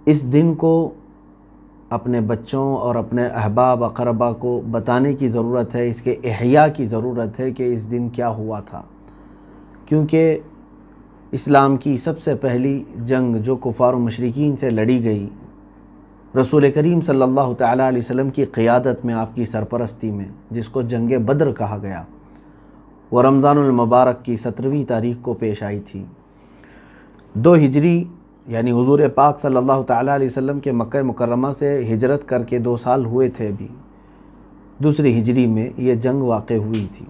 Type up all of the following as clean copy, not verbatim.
اس دن کو اپنے بچوں اور اپنے احباب اقربا کو بتانے کی ضرورت ہے، اس کے احیاء کی ضرورت ہے کہ اس دن کیا ہوا تھا، کیونکہ اسلام کی سب سے پہلی جنگ جو کفار و مشرکین سے لڑی گئی رسول کریم صلی اللہ تعالیٰ علیہ وسلم کی قیادت میں، آپ کی سرپرستی میں، جس کو جنگ بدر کہا گیا، وہ رمضان المبارک کی 17ویں تاریخ کو پیش آئی تھی۔ 2 ہجری یعنی حضور پاک صلی اللہ تعالیٰ علیہ وسلم کے مکہ مکرمہ سے ہجرت کر کے 2 سال ہوئے تھے ابھی، 2 ہجری میں یہ جنگ واقع ہوئی تھی۔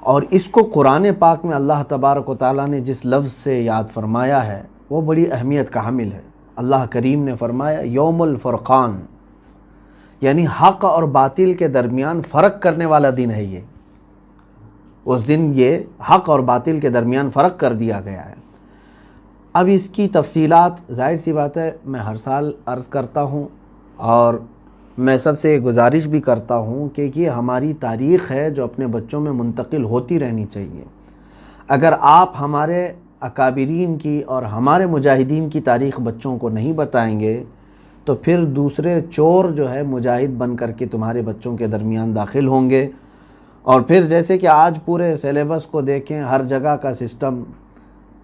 اور اس کو قرآن پاک میں اللہ تبارک و تعالیٰ نے جس لفظ سے یاد فرمایا ہے وہ بڑی اہمیت کا حامل ہے۔ اللہ کریم نے فرمایا یوم الفرقان، یعنی حق اور باطل کے درمیان فرق کرنے والا دن ہے یہ۔ اس دن یہ حق اور باطل کے درمیان فرق کر دیا گیا ہے۔ اب اس کی تفصیلات ظاہر سی بات ہے میں ہر سال عرض کرتا ہوں، اور میں سب سے گزارش بھی کرتا ہوں کہ یہ ہماری تاریخ ہے جو اپنے بچوں میں منتقل ہوتی رہنی چاہیے۔ اگر آپ ہمارے اکابرین کی اور ہمارے مجاہدین کی تاریخ بچوں کو نہیں بتائیں گے تو پھر دوسرے چور جو ہے مجاہد بن کر کے تمہارے بچوں کے درمیان داخل ہوں گے، اور پھر جیسے کہ آج پورے سیلیبس کو دیکھیں، ہر جگہ کا سسٹم،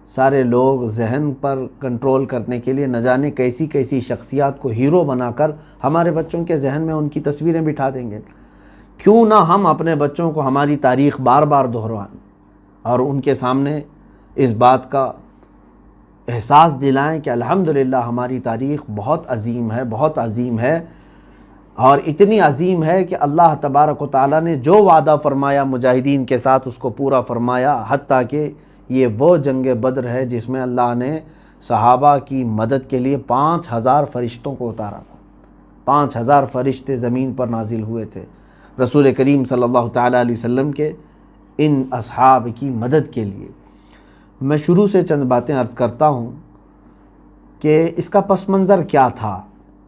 سارے لوگ ذہن پر کنٹرول کرنے کے لیے نہ جانے کیسی کیسی شخصیات کو ہیرو بنا کر ہمارے بچوں کے ذہن میں ان کی تصویریں بٹھا دیں گے۔ کیوں نہ ہم اپنے بچوں کو ہماری تاریخ بار بار دہرائیں اور ان کے سامنے اس بات کا احساس دلائیں کہ الحمدللہ ہماری تاریخ بہت عظیم ہے، بہت عظیم ہے، اور اتنی عظیم ہے کہ اللہ تبارک و تعالیٰ نے جو وعدہ فرمایا مجاہدین کے ساتھ اس کو پورا فرمایا، حتیٰ کہ یہ وہ جنگ بدر ہے جس میں اللہ نے صحابہ کی مدد کے لیے 5000 فرشتوں کو اتارا تھا۔ 5000 فرشتے زمین پر نازل ہوئے تھے رسول کریم صلی اللہ تعالیٰ علیہ وسلم کے ان اصحاب کی مدد کے لیے۔ میں شروع سے چند باتیں عرض کرتا ہوں کہ اس کا پس منظر کیا تھا،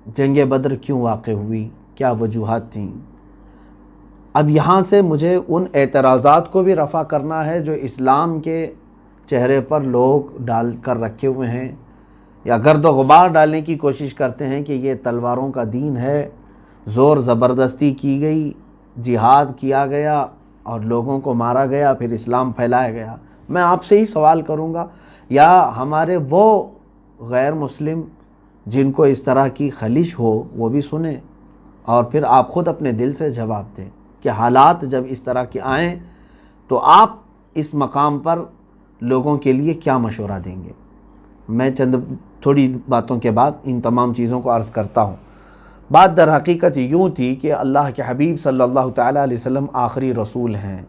جنگ بدر کیوں واقع ہوئی، کیا وجوہات تھیں۔ اب یہاں سے مجھے ان اعتراضات کو بھی رفع کرنا ہے جو اسلام کے چہرے پر لوگ ڈال کر رکھے ہوئے ہیں یا گرد و غبار ڈالنے کی کوشش کرتے ہیں کہ یہ تلواروں کا دین ہے، زور زبردستی کی گئی، جہاد کیا گیا اور لوگوں کو مارا گیا، پھر اسلام پھیلایا گیا۔ میں آپ سے ہی سوال کروں گا، یا ہمارے وہ غیر مسلم جن کو اس طرح کی خلش ہو وہ بھی سنیں، اور پھر آپ خود اپنے دل سے جواب دیں کہ حالات جب اس طرح کے آئیں تو آپ اس مقام پر لوگوں کے لیے کیا مشورہ دیں گے۔ میں چند تھوڑی باتوں کے بعد ان تمام چیزوں کو عرض کرتا ہوں۔ بات در حقیقت یوں تھی کہ اللہ کے حبیب صلی اللہ تعالیٰ علیہ وسلم آخری رسول ہیں،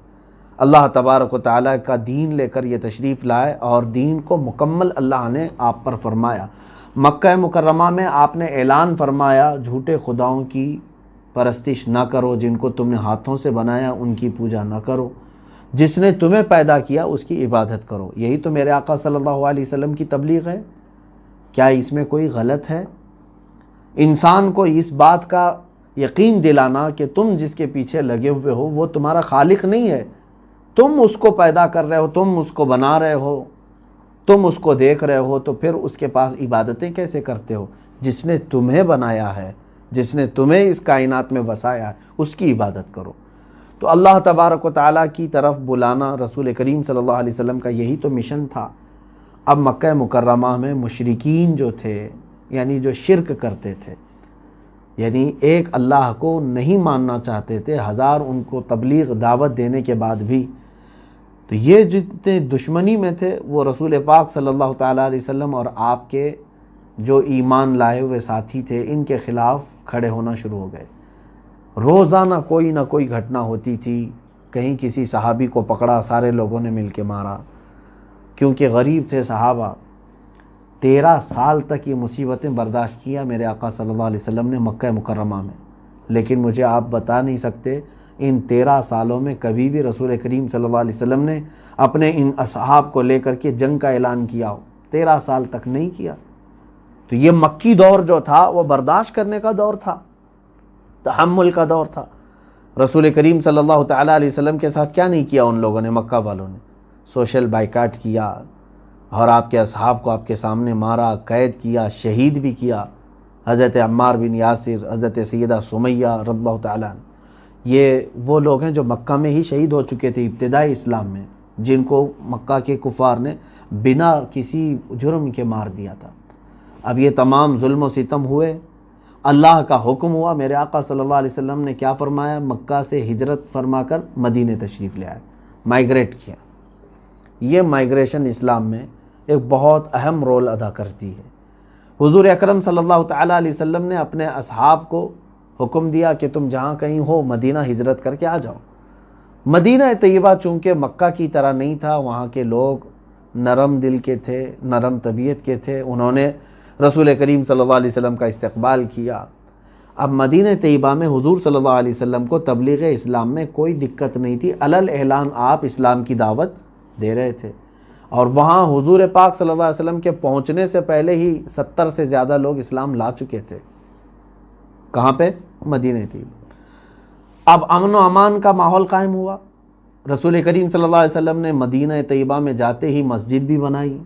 اللہ تبارک و تعالیٰ کا دین لے کر یہ تشریف لائے اور دین کو مکمل اللہ نے آپ پر فرمایا۔ مکہ مکرمہ میں آپ نے اعلان فرمایا جھوٹے خداؤں کی پرستش نہ کرو، جن کو تم نے ہاتھوں سے بنایا ان کی پوجا نہ کرو، جس نے تمہیں پیدا کیا اس کی عبادت کرو۔ یہی تو میرے آقا صلی اللہ علیہ وسلم کی تبلیغ ہے، کیا اس میں کوئی غلط ہے؟ انسان کو اس بات کا یقین دلانا کہ تم جس کے پیچھے لگے ہوئے ہو وہ تمہارا خالق نہیں ہے، تم اس کو پیدا کر رہے ہو، تم اس کو بنا رہے ہو، تم اس کو دیکھ رہے ہو، تو پھر اس کے پاس عبادتیں کیسے کرتے ہو؟ جس نے تمہیں بنایا ہے، جس نے تمہیں اس کائنات میں بسایا ہے، اس کی عبادت کرو۔ تو اللہ تبارک و تعالیٰ کی طرف بلانا رسول کریم صلی اللہ علیہ وسلم کا یہی تو مشن تھا۔ اب مکہ مکرمہ میں مشرکین جو تھے، یعنی جو شرک کرتے تھے، یعنی ایک اللہ کو نہیں ماننا چاہتے تھے، ہزار ان کو تبلیغ دعوت دینے کے بعد بھی، تو یہ جتنے دشمنی میں تھے وہ رسول پاک صلی اللہ تعالیٰ علیہ وسلم اور آپ کے جو ایمان لائے ہوئے ساتھی تھے ان کے خلاف کھڑے ہونا شروع ہو گئے۔ روزانہ کوئی نہ کوئی گھٹنا ہوتی تھی، کہیں کسی صحابی کو پکڑا، سارے لوگوں نے مل کے مارا، کیونکہ غریب تھے صحابہ۔ 13 سال تک یہ مصیبتیں برداشت کیا میرے آقا صلی اللہ علیہ وسلم نے مکہ مکرمہ میں، لیکن مجھے آپ بتا نہیں سکتے ان 13 سالوں میں کبھی بھی رسول کریم صلی اللہ علیہ وسلم نے اپنے ان اصحاب کو لے کر کے جنگ کا اعلان کیا ہو، 13 سال تک نہیں کیا۔ تو یہ مکی دور جو تھا وہ برداشت کرنے کا دور تھا، تحمل کا دور تھا۔ رسول کریم صلی اللہ تعالیٰ علیہ وسلم کے ساتھ کیا نہیں کیا ان لوگوں نے، مکہ والوں نے؟ سوشل بائیکاٹ کیا، اور آپ کے اصحاب کو آپ کے سامنے مارا، قید کیا، شہید بھی کیا۔ حضرت عمار بن یاسر، حضرت سیدہ سمیہ رضی اللہ تعالیٰ عنہ، یہ وہ لوگ ہیں جو مکہ میں ہی شہید ہو چکے تھے ابتدائی اسلام میں، جن کو مکہ کے کفار نے بنا کسی جرم کے مار دیا تھا۔ اب یہ تمام ظلم و ستم ہوئے، اللہ کا حکم ہوا، میرے آقا صلی اللہ علیہ وسلم نے کیا فرمایا؟ مکہ سے ہجرت فرما کر مدینہ تشریف لے آئے، مائیگریٹ کیا۔ یہ مائیگریشن اسلام میں ایک بہت اہم رول ادا کرتی ہے۔ حضور اکرم صلی اللہ تعالیٰ علیہ وسلم نے اپنے اصحاب کو حکم دیا کہ تم جہاں کہیں ہو مدینہ ہجرت کر کے آ جاؤ۔ مدینہ طیبہ چونکہ مکہ کی طرح نہیں تھا، وہاں کے لوگ نرم دل کے تھے، نرم طبیعت کے تھے، انہوں نے رسول کریم صلی اللہ علیہ وسلم کا استقبال کیا۔ اب مدینہ طیبہ میں حضور صلی اللہ علیہ وسلم کو تبلیغ اسلام میں کوئی دقت نہیں تھی، علل اعلان آپ اسلام کی دعوت دے رہے تھے، اور وہاں حضور پاک صلی اللہ علیہ وسلم کے پہنچنے سے پہلے ہی 70 سے زیادہ لوگ اسلام لا چکے تھے۔ کہاں پہ؟ مدینہ طیبہ۔ اب امن و امان کا ماحول قائم ہوا۔ رسول کریم صلی اللہ علیہ وسلم نے مدینہ طیبہ میں جاتے ہی مسجد بھی بنائی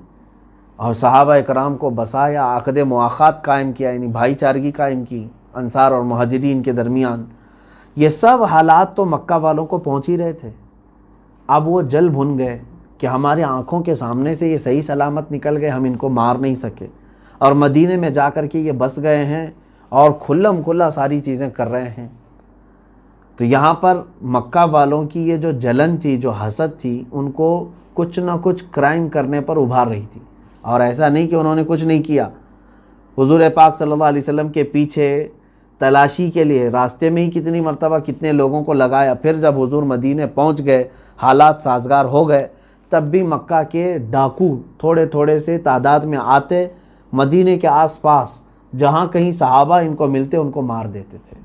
اور صحابہ اکرام کو بسایا، عقد مواخات قائم کیا، یعنی بھائی چارگی قائم کی انصار اور مہاجرین کے درمیان۔ یہ سب حالات تو مکہ والوں کو پہنچ ہی رہے تھے۔ اب وہ جل بھن گئے کہ ہمارے آنکھوں کے سامنے سے یہ صحیح سلامت نکل گئے، ہم ان کو مار نہیں سکے، اور مدینے میں جا کر کے یہ بس گئے ہیں اور کھلم کھلا ساری چیزیں کر رہے ہیں۔ تو یہاں پر مکہ والوں کی یہ جو جلن تھی، جو حسد تھی، ان کو کچھ نہ کچھ کرائم کرنے پر ابھار رہی تھی، اور ایسا نہیں کہ انہوں نے کچھ نہیں کیا۔ حضور پاک صلی اللہ علیہ وسلم کے پیچھے تلاشی کے لیے راستے میں ہی کتنی مرتبہ کتنے لوگوں کو لگایا، پھر جب حضور مدینے پہنچ گئے، حالات سازگار ہو گئے، تب بھی مکہ کے ڈاکو تھوڑے تھوڑے سے تعداد میں آتے، مدینے کے آس پاس جہاں کہیں صحابہ ان کو ملتے ان کو مار دیتے تھے۔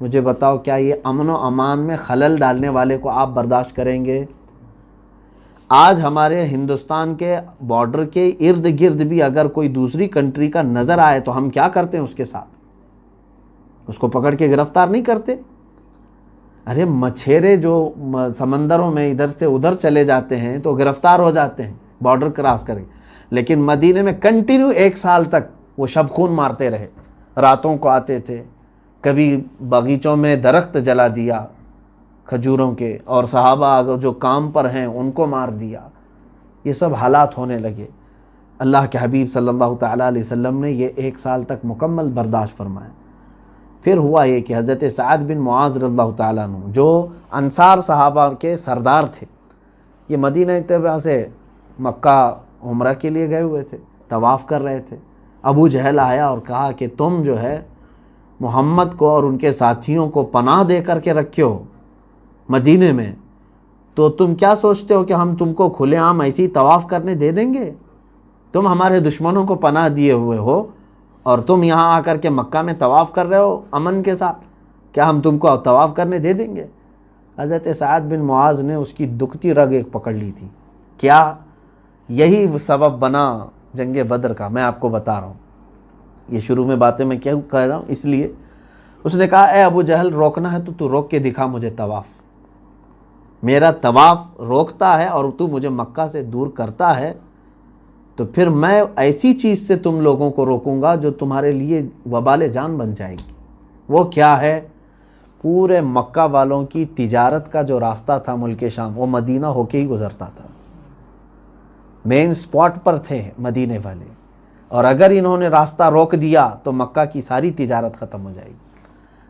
مجھے بتاؤ، کیا یہ امن و امان میں خلل ڈالنے والے کو آپ برداشت کریں گے؟ آج ہمارے ہندوستان کے بارڈر کے ارد گرد بھی اگر کوئی دوسری کنٹری کا نظر آئے تو ہم کیا کرتے ہیں اس کے ساتھ؟ اس کو پکڑ کے گرفتار نہیں کرتے؟ ارے مچھیرے جو سمندروں میں ادھر سے ادھر چلے جاتے ہیں تو گرفتار ہو جاتے ہیں بارڈر کراس کریں، لیکن مدینے میں کنٹینیو 1 سال تک وہ شب خون مارتے رہے۔ راتوں کو آتے تھے، کبھی باغیچوں میں درخت جلا دیا کھجوروں کے، اور صحابہ جو کام پر ہیں ان کو مار دیا۔ یہ سب حالات ہونے لگے۔ اللہ کے حبیب صلی اللہ تعالیٰ علیہ وسلم نے یہ 1 سال تک مکمل برداشت فرمایا۔ پھر ہوا یہ کہ حضرت سعد بن معاذ رضی اللہ تعالیٰ عنہ، جو انصار صحابہ کے سردار تھے، یہ مدینہ طیبہ سے مکہ عمرہ کے لیے گئے ہوئے تھے، طواف کر رہے تھے۔ ابو جہل آیا اور کہا کہ تم جو ہے محمد کو اور ان کے ساتھیوں کو پناہ دے کر کے رکھے ہو مدینے میں، تو تم کیا سوچتے ہو کہ ہم تم کو کھلے عام ایسی طواف کرنے دے دیں گے؟ تم ہمارے دشمنوں کو پناہ دیے ہوئے ہو اور تم یہاں آ کر کے مکہ میں طواف کر رہے ہو امن کے ساتھ، کیا ہم تم کو طواف کرنے دے دیں گے؟ حضرت سعد بن معاذ نے اس کی دکھتی رگ ایک پکڑ لی تھی۔ کیا یہی سبب بنا جنگ بدر کا؟ میں آپ کو بتا رہا ہوں، یہ شروع میں باتیں میں کیوں کہہ رہا ہوں، اس لیے اس نے کہا، اے ابو جہل، روکنا ہے تو روک کے دکھا مجھے طواف۔ میرا طواف روکتا ہے اور تو مجھے مکہ سے دور کرتا ہے، تو پھر میں ایسی چیز سے تم لوگوں کو روکوں گا جو تمہارے لیے وبال جان بن جائے گی۔ وہ کیا ہے؟ پورے مکہ والوں کی تجارت کا جو راستہ تھا ملک شام، وہ مدینہ ہو کے ہی گزرتا تھا۔ مین سپاٹ پر تھے مدینے والے، اور اگر انہوں نے راستہ روک دیا تو مکہ کی ساری تجارت ختم ہو جائے گی۔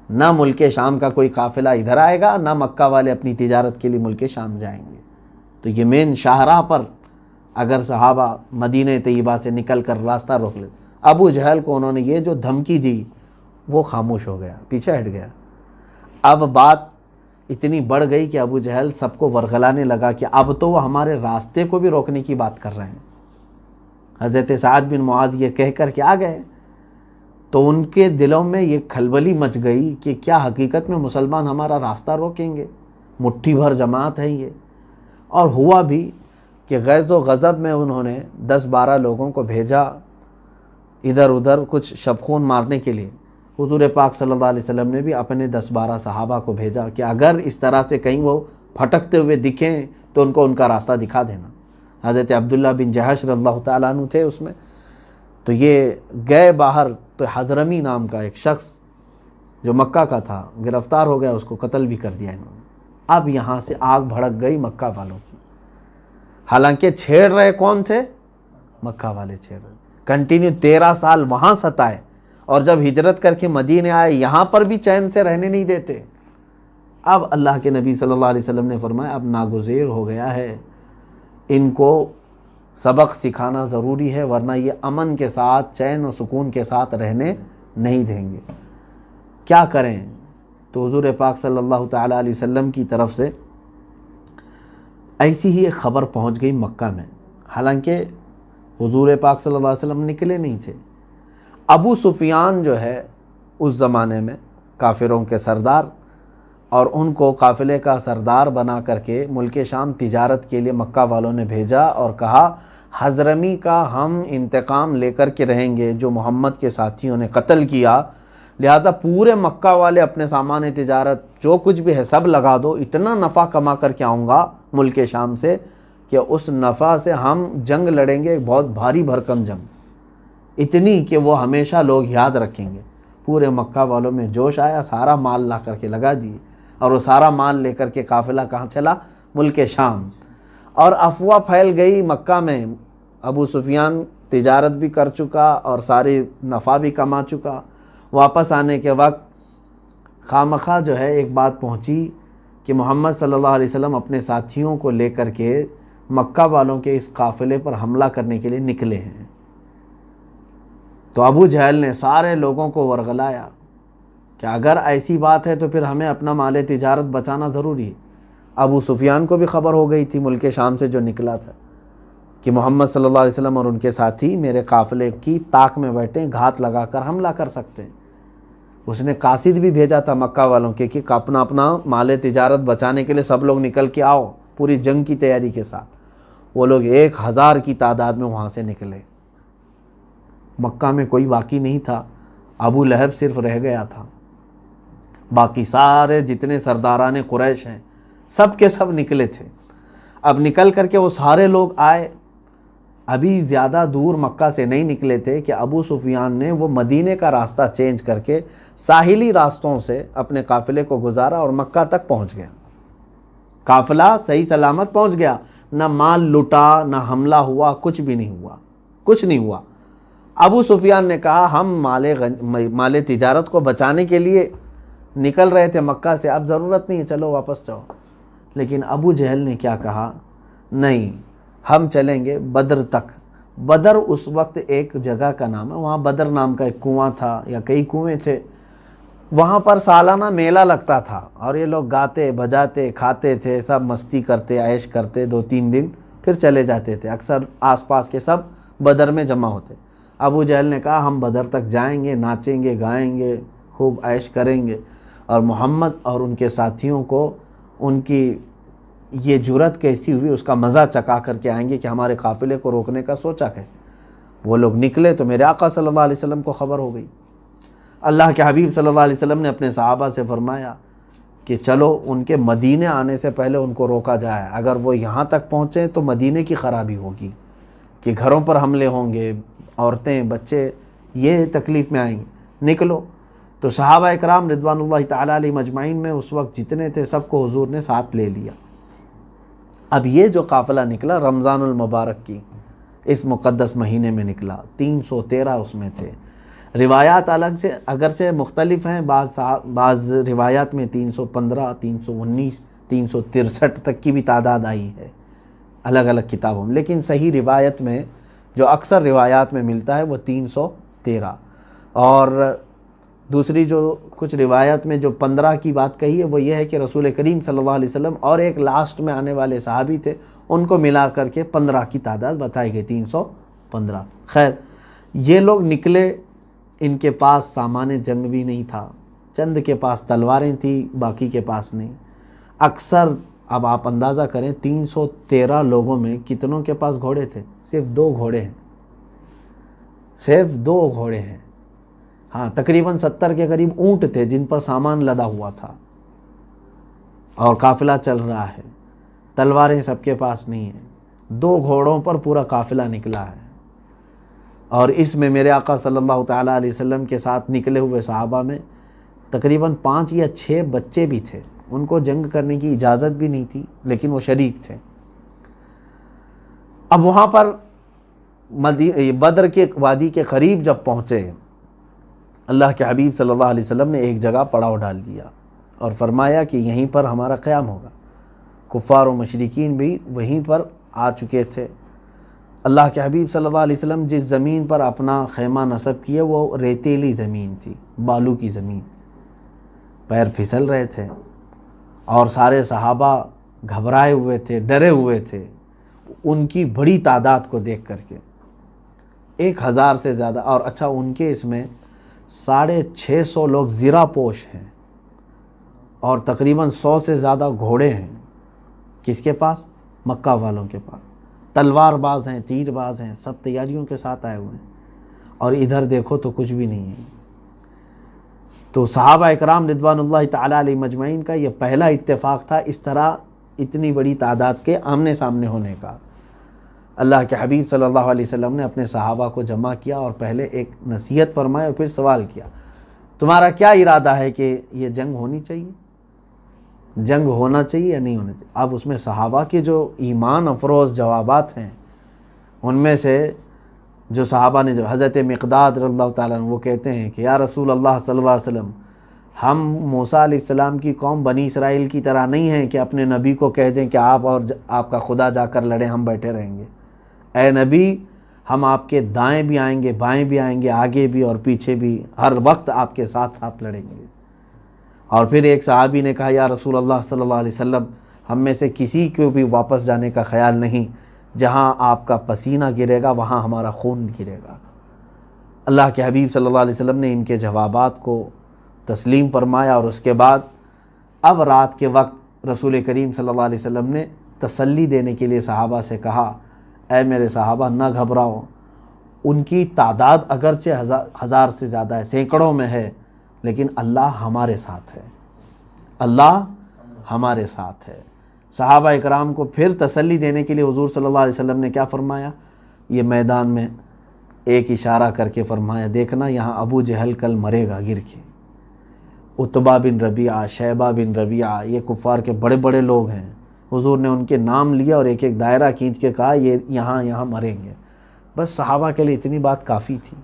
نہ ملک شام کا کوئی قافلہ ادھر آئے گا، نہ مکہ والے اپنی تجارت کے لیے ملک شام جائیں گے۔ تو یہ مین شاہراہ پر اگر صحابہ مدینہ طیبہ سے نکل کر راستہ روک لے، ابو جہل کو انہوں نے یہ جو دھمکی دی وہ خاموش ہو گیا، پیچھے ہٹ گیا۔ اب بات اتنی بڑھ گئی کہ ابو جہل سب کو ورغلانے لگا کہ اب تو وہ ہمارے راستے کو بھی روکنے کی بات کر رہے ہیں۔ حضرت سعد بن معاذ یہ کہہ کر کے آ گئے تو ان کے دلوں میں یہ کھلبلی مچ گئی کہ کیا حقیقت میں مسلمان ہمارا راستہ روکیں گے؟ مٹھی بھر جماعت ہے یہ۔ اور ہوا بھی کہ غیظ و غضب میں انہوں نے 10-12 لوگوں کو بھیجا ادھر ادھر کچھ شبخون مارنے کے لیے۔ حضور پاک صلی اللہ علیہ وسلم نے بھی اپنے 10-12 صحابہ کو بھیجا کہ اگر اس طرح سے کہیں وہ پھٹکتے ہوئے دکھیں تو ان کو ان کا راستہ دکھا دینا۔ حضرت عبداللہ بن جہش رضی اللہ تعالیٰ عنہ تھے اس میں. تو یہ گئے باہر تو حضرمی نام کا ایک شخص جو مکہ کا تھا گرفتار ہو گیا, اس کو قتل بھی کر دیا انہوں نے. اب یہاں سے آگ بھڑک گئی مکہ والوں کی. حالانکہ چھیڑ رہے کون تھے؟ مکہ والے چھیڑ رہے. کنٹینیو 13 سال وہاں ستائے, اور جب ہجرت کر کے مدینے آئے یہاں پر بھی چین سے رہنے نہیں دیتے. اب اللہ کے نبی صلی اللہ علیہ وسلم نے فرمایا اب ناگزیر ہو گیا ہے, ان کو سبق سکھانا ضروری ہے, ورنہ یہ امن کے ساتھ چین و سکون کے ساتھ رہنے نہیں دیں گے. کیا کریں؟ تو حضور پاک صلی اللہ تعالیٰ علیہ وسلم کی طرف سے ایسی ہی ایک خبر پہنچ گئی مکہ میں. حالانکہ حضور پاک صلی اللہ علیہ وسلم نکلے نہیں تھے. ابو سفیان جو ہے اس زمانے میں کافروں کے سردار, اور ان کو قافلے کا سردار بنا کر کے ملک شام تجارت کے لیے مکہ والوں نے بھیجا اور کہا حضرمی کا ہم انتقام لے کر کے رہیں گے جو محمد کے ساتھیوں نے قتل کیا, لہٰذا پورے مکہ والے اپنے سامان تجارت جو کچھ بھی ہے سب لگا دو, اتنا نفع کما کر کے آؤں گا ملک شام سے کہ اس نفع سے ہم جنگ لڑیں گے, بہت بھاری بھرکم جنگ, اتنی کہ وہ ہمیشہ لوگ یاد رکھیں گے. پورے مکہ والوں میں جوش آیا, سارا مال لا کر کے لگا دیے, اور وہ سارا مال لے کر کے قافلہ کہاں چلا؟ ملک شام. اور افواہ پھیل گئی مکہ میں, ابو سفیان تجارت بھی کر چکا اور ساری نفع بھی کما چکا. واپس آنے کے وقت خامخواہ جو ہے ایک بات پہنچی کہ محمد صلی اللہ علیہ وسلم اپنے ساتھیوں کو لے کر کے مکہ والوں کے اس قافلے پر حملہ کرنے کے لیے نکلے ہیں. تو ابو جہل نے سارے لوگوں کو ورغلایا کہ اگر ایسی بات ہے تو پھر ہمیں اپنا مال تجارت بچانا ضروری ہے. ابو سفیان کو بھی خبر ہو گئی تھی ملک شام سے جو نکلا تھا کہ محمد صلی اللہ علیہ وسلم اور ان کے ساتھی میرے قافلے کی طاق میں بیٹھے, گھات لگا کر حملہ کر سکتے ہیں. اس نے قاصد بھی بھیجا تھا مکہ والوں کے کہ اپنا مال تجارت بچانے کے لیے سب لوگ نکل کے آؤ, پوری جنگ کی تیاری کے ساتھ. وہ لوگ 1000 کی تعداد میں وہاں سے نکلے. مکہ میں کوئی باقی نہیں تھا, ابو لہب صرف رہ گیا تھا. باقی سارے جتنے سرداران قریش ہیں سب کے سب نکلے تھے. اب نکل کر کے وہ سارے لوگ آئے. ابھی زیادہ دور مکہ سے نہیں نکلے تھے کہ ابو سفیان نے وہ مدینے کا راستہ چینج کر کے ساحلی راستوں سے اپنے قافلے کو گزارا اور مکہ تک پہنچ گیا. قافلہ صحیح سلامت پہنچ گیا, نہ مال لٹا, نہ حملہ ہوا, کچھ بھی نہیں ہوا, کچھ نہیں ہوا. ابو سفیان نے کہا ہم مال تجارت کو بچانے کے لیے نکل رہے تھے مکہ سے, اب ضرورت نہیں ہے, چلو واپس جاؤ. لیکن ابو جہل نے کیا کہا, نہیں ہم چلیں گے بدر تک. بدر اس وقت ایک جگہ کا نام ہے, وہاں بدر نام کا ایک کنواں تھا یا کئی کنویں تھے, وہاں پر سالانہ میلہ لگتا تھا اور یہ لوگ گاتے بجاتے کھاتے تھے, سب مستی کرتے عیش کرتے, 2-3 دن پھر چلے جاتے تھے. اکثر آس پاس کے سب بدر میں جمع ہوتے. ابو جہل نے کہا ہم بدر تک جائیں گے, ناچیں گے, گائیں گے, خوب عیش کریں گے, اور محمد اور ان کے ساتھیوں کو ان کی یہ جرت کیسی ہوئی اس کا مزہ چکا کر کے آئیں گے کہ ہمارے قافلے کو روکنے کا سوچا کیسے. وہ لوگ نکلے تو میرے آقا صلی اللہ علیہ وسلم کو خبر ہو گئی. اللہ کے حبیب صلی اللہ علیہ وسلم نے اپنے صحابہ سے فرمایا کہ چلو ان کے مدینے آنے سے پہلے ان کو روکا جائے. اگر وہ یہاں تک پہنچے تو مدینے کی خرابی ہوگی کہ گھروں پر حملے ہوں گے, عورتیں بچے یہ تکلیف میں آئیں گے, نکلو. تو صحابہ اکرام رضوان اللہ تعالی علیہ مجمعین میں اس وقت جتنے تھے سب کو حضور نے ساتھ لے لیا. اب یہ جو قافلہ نکلا رمضان المبارک کی اس مقدس مہینے میں نکلا, 313 اس میں تھے. روایات الگ سے اگرچہ مختلف ہیں, بعض روایات میں 315, 319, 363 تک کی بھی تعداد آئی ہے الگ الگ کتابوں میں, لیکن صحیح روایت میں جو اکثر روایات میں ملتا ہے وہ 313. اور دوسری جو کچھ روایت میں جو 15 کی بات کہی ہے وہ یہ ہے کہ رسول کریم صلی اللہ علیہ وسلم اور ایک لاسٹ میں آنے والے صحابی تھے, ان کو ملا کر کے 15 کی تعداد بتائی گئی, 315. خیر یہ لوگ نکلے, ان کے پاس سامان جنگ بھی نہیں تھا, چند کے پاس تلواریں تھیں, باقی کے پاس نہیں. اکثر اب آپ اندازہ کریں 313 لوگوں میں کتنوں کے پاس گھوڑے تھے؟ صرف 2 گھوڑے ہیں, صرف 2 گھوڑے ہیں. ہاں تقریباً 70 کے قریب اونٹ تھے جن پر سامان لدا ہوا تھا اور قافلہ چل رہا ہے. تلواریں سب کے پاس نہیں ہیں, 2 گھوڑوں پر پورا قافلہ نکلا ہے، اور اس میں میرے آقا صلی اللہ تعالیٰ علیہ وسلم کے ساتھ نکلے ہوئے صحابہ میں تقریباً 5 یا 6 بچے بھی تھے، ان کو جنگ کرنے کی اجازت بھی نہیں تھی لیکن وہ شریک تھے۔ اب وہاں پر بدر کے وادی کے قریب جب پہنچے، اللہ کے حبیب صلی اللہ علیہ وسلم نے ایک جگہ پڑاؤ ڈال دیا اور فرمایا کہ یہیں پر ہمارا قیام ہوگا۔ کفار و مشرکین بھی وہیں پر آ چکے تھے۔ اللہ کے حبیب صلی اللہ علیہ وسلم جس زمین پر اپنا خیمہ نصب کیے وہ ریتیلی زمین تھی، بالو کی زمین، پیر پھسل رہے تھے اور سارے صحابہ گھبرائے ہوئے تھے، ڈرے ہوئے تھے ان کی بڑی تعداد کو دیکھ کر کے، 1000 سے زیادہ، اور اچھا ان کے اس میں 650 لوگ زیرہ پوش ہیں اور تقریباً 100 سے زیادہ گھوڑے ہیں۔ کس کے پاس؟ مکہ والوں کے پاس۔ تلوار باز ہیں، تیر باز ہیں، سب تیاریوں کے ساتھ آئے ہوئے ہیں، اور ادھر دیکھو تو کچھ بھی نہیں ہے۔ تو صحابہ اکرام رضوان اللہ تعالیٰ علیہ مجمعین کا یہ پہلا اتفاق تھا اس طرح اتنی بڑی تعداد کے آمنے سامنے ہونے کا۔ اللہ کے حبیب صلی اللہ علیہ وسلم نے اپنے صحابہ کو جمع کیا اور پہلے ایک نصیحت فرمائی اور پھر سوال کیا، تمہارا کیا ارادہ ہے کہ یہ جنگ ہونی چاہیے، جنگ ہونا چاہیے یا نہیں ہونا چاہیے؟ اب اس میں صحابہ کے جو ایمان افروز جوابات ہیں، ان میں سے جو صحابہ نے، جو حضرت مقداد رضی اللہ تعالیٰ عنہ، وہ کہتے ہیں کہ یا رسول اللہ صلی اللہ علیہ وسلم، ہم موسیٰ علیہ السلام کی قوم بنی اسرائیل کی طرح نہیں ہیں کہ اپنے نبی کو کہہ دیں کہ آپ اور آپ کا خدا جا کر لڑیں، ہم بیٹھے رہیں گے۔ اے نبی، ہم آپ کے دائیں بھی آئیں گے، بائیں بھی آئیں گے، آگے بھی اور پیچھے بھی، ہر وقت آپ کے ساتھ ساتھ لڑیں گے۔ اور پھر ایک صحابی نے کہا یا رسول اللہ صلی اللہ علیہ وسلم، ہم میں سے کسی کو بھی واپس جانے کا خیال نہیں، جہاں آپ کا پسینہ گرے گا وہاں ہمارا خون گرے گا۔ اللہ کے حبیب صلی اللہ علیہ وسلم نے ان کے جوابات کو تسلیم فرمایا، اور اس کے بعد اب رات کے وقت رسول کریم صلی اللہ علیہ وسلم نے تسلی دینے کے لیے صحابہ سے کہا، اے میرے صحابہ نہ گھبراؤ، ان کی تعداد اگرچہ 1000 سے زیادہ ہے، سینکڑوں میں ہے، لیکن اللہ ہمارے ساتھ ہے، اللہ ہمارے ساتھ ہے۔ صحابہ اکرام کو پھر تسلی دینے کے لیے حضور صلی اللہ علیہ وسلم نے کیا فرمایا؟ یہ میدان میں ایک اشارہ کر کے فرمایا، دیکھنا یہاں ابو جہل کل مرے گا گر کے، عتبہ بن ربیعہ، شیبہ بن ربیعہ، یہ کفار کے بڑے بڑے لوگ ہیں۔ حضور نے ان کے نام لیا اور ایک ایک دائرہ کھینچ کے کہا یہ یہاں مریں گے۔ بس صحابہ کے لیے اتنی بات کافی تھی۔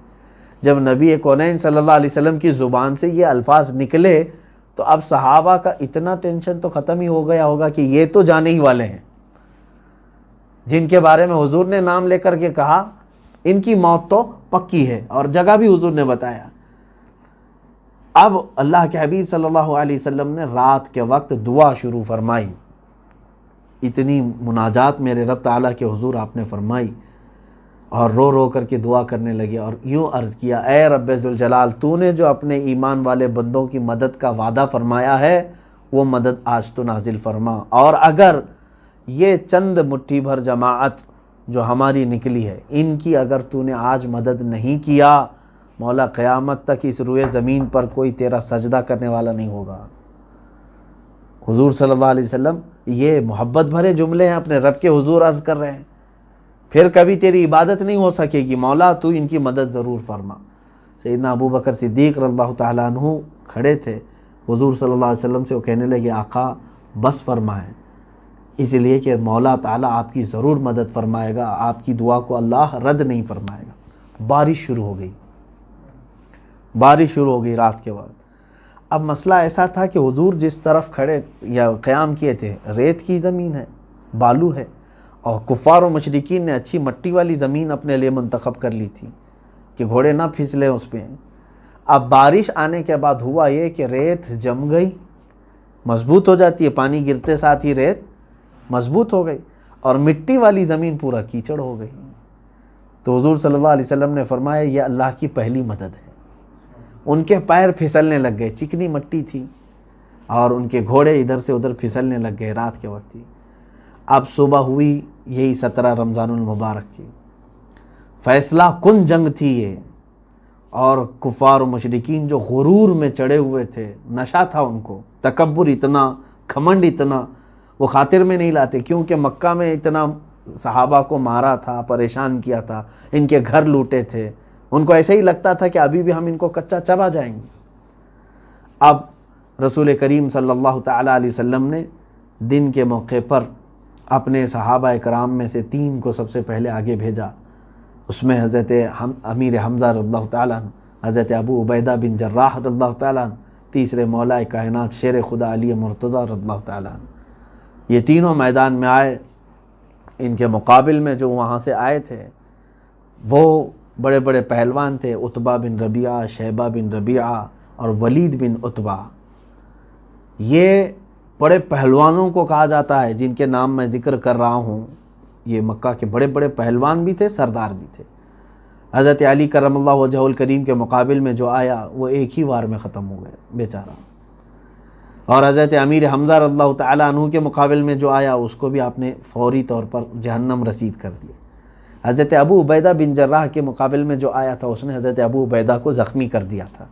جب نبی کونین صلی اللہ علیہ وسلم کی زبان سے یہ الفاظ نکلے تو اب صحابہ کا اتنا ٹینشن تو ختم ہی ہو گیا ہوگا کہ یہ تو جانے ہی والے ہیں، جن کے بارے میں حضور نے نام لے کر کے کہا ان کی موت تو پکی ہے، اور جگہ بھی حضور نے بتایا۔ اب اللہ کے حبیب صلی اللہ علیہ وسلم نے رات کے وقت دعا شروع فرمائی، اتنی مناجات میرے رب تعالیٰ کے حضور آپ نے فرمائی، اور رو رو کر کے دعا کرنے لگے اور یوں عرض کیا، اے رب ذوالجلال، تو نے جو اپنے ایمان والے بندوں کی مدد کا وعدہ فرمایا ہے وہ مدد آج تو نازل فرما، اور اگر یہ چند مٹھی بھر جماعت جو ہماری نکلی ہے ان کی اگر تو نے آج مدد نہیں کیا، مولا قیامت تک اس روئے زمین پر کوئی تیرا سجدہ کرنے والا نہیں ہوگا۔ حضور صلی اللہ علیہ وسلم یہ محبت بھرے جملے ہیں، اپنے رب کے حضور عرض کر رہے ہیں، پھر کبھی تیری عبادت نہیں ہو سکے گی، مولا تو ان کی مدد ضرور فرما۔ سیدنا ابو بکر صدیق رضی اللہ تعالیٰ عنہ کھڑے تھے، حضور صلی اللہ علیہ وسلم سے وہ کہنے لگے، آقا بس فرمائیں، اس لیے کہ مولا تعالیٰ آپ کی ضرور مدد فرمائے گا، آپ کی دعا کو اللہ رد نہیں فرمائے گا۔ بارش شروع ہو گئی، بارش شروع ہو گئی رات کے وقت۔ اب مسئلہ ایسا تھا کہ حضور جس طرف کھڑے یا قیام کیے تھے ریت کی زمین ہے، بالو ہے، اور کفار و مشرکین نے اچھی مٹی والی زمین اپنے لیے منتخب کر لی تھی کہ گھوڑے نہ پھسلیں اس پہ۔ اب بارش آنے کے بعد ہوا یہ کہ ریت جم گئی، مضبوط ہو جاتی ہے، پانی گرتے ساتھ ہی ریت مضبوط ہو گئی، اور مٹی والی زمین پورا کیچڑ ہو گئی۔ تو حضور صلی اللہ علیہ وسلم نے فرمایا یہ اللہ کی پہلی مدد ہے۔ ان کے پیر پھسلنے لگ گئے، چکنی مٹی تھی، اور ان کے گھوڑے ادھر سے ادھر پھسلنے لگ گئے رات کے وقت ہی۔ اب صبح ہوئی، یہی 17 رمضان المبارک کی فیصلہ کن جنگ تھی یہ، اور کفار و مشرکین جو غرور میں چڑھے ہوئے تھے، نشہ تھا ان کو، تکبر اتنا، کھمنڈ اتنا، وہ خاطر میں نہیں لاتے، کیونکہ مکہ میں اتنا صحابہ کو مارا تھا، پریشان کیا تھا، ان کے گھر لوٹے تھے، ان کو ایسے ہی لگتا تھا کہ ابھی بھی ہم ان کو کچا چبا جائیں گے۔ اب رسول کریم صلی اللہ تعالیٰ علیہ وسلم نے دن کے موقع پر اپنے صحابہ کرام میں سے 3 کو سب سے پہلے آگے بھیجا۔ اس میں حضرت امیر حمزہ رضی اللہ تعالیٰ عنہ، حضرت ابو عبیدہ بن جراح رضی اللہ تعالیٰ عنہ، تیسرے مولا کائنات شیر خدا علی مرتضیٰ رضی اللہ تعالیٰ عنہ۔ یہ تینوں میدان میں آئے۔ ان کے مقابل میں جو وہاں سے آئے تھے وہ بڑے بڑے پہلوان تھے، عتبہ بن ربیعہ، شیبہ بن ربیعہ اور ولید بن عتبہ۔ یہ بڑے پہلوانوں کو کہا جاتا ہے جن کے نام میں ذکر کر رہا ہوں۔ یہ مکہ کے بڑے بڑے پہلوان بھی تھے، سردار بھی تھے۔ حضرت علی کرم اللہ وجہہ الکریم کے مقابل میں جو آیا وہ ایک ہی وار میں ختم ہو گئے بیچارہ، اور حضرت امیر حمزہ رضی اللہ تعالیٰ عنہ کے مقابل میں جو آیا اس کو بھی آپ نے فوری طور پر جہنم رسید کر دیا۔ حضرت ابو عبیدہ بن جراح کے مقابل میں جو آیا تھا اس نے حضرت ابو عبیدہ کو زخمی کر دیا تھا۔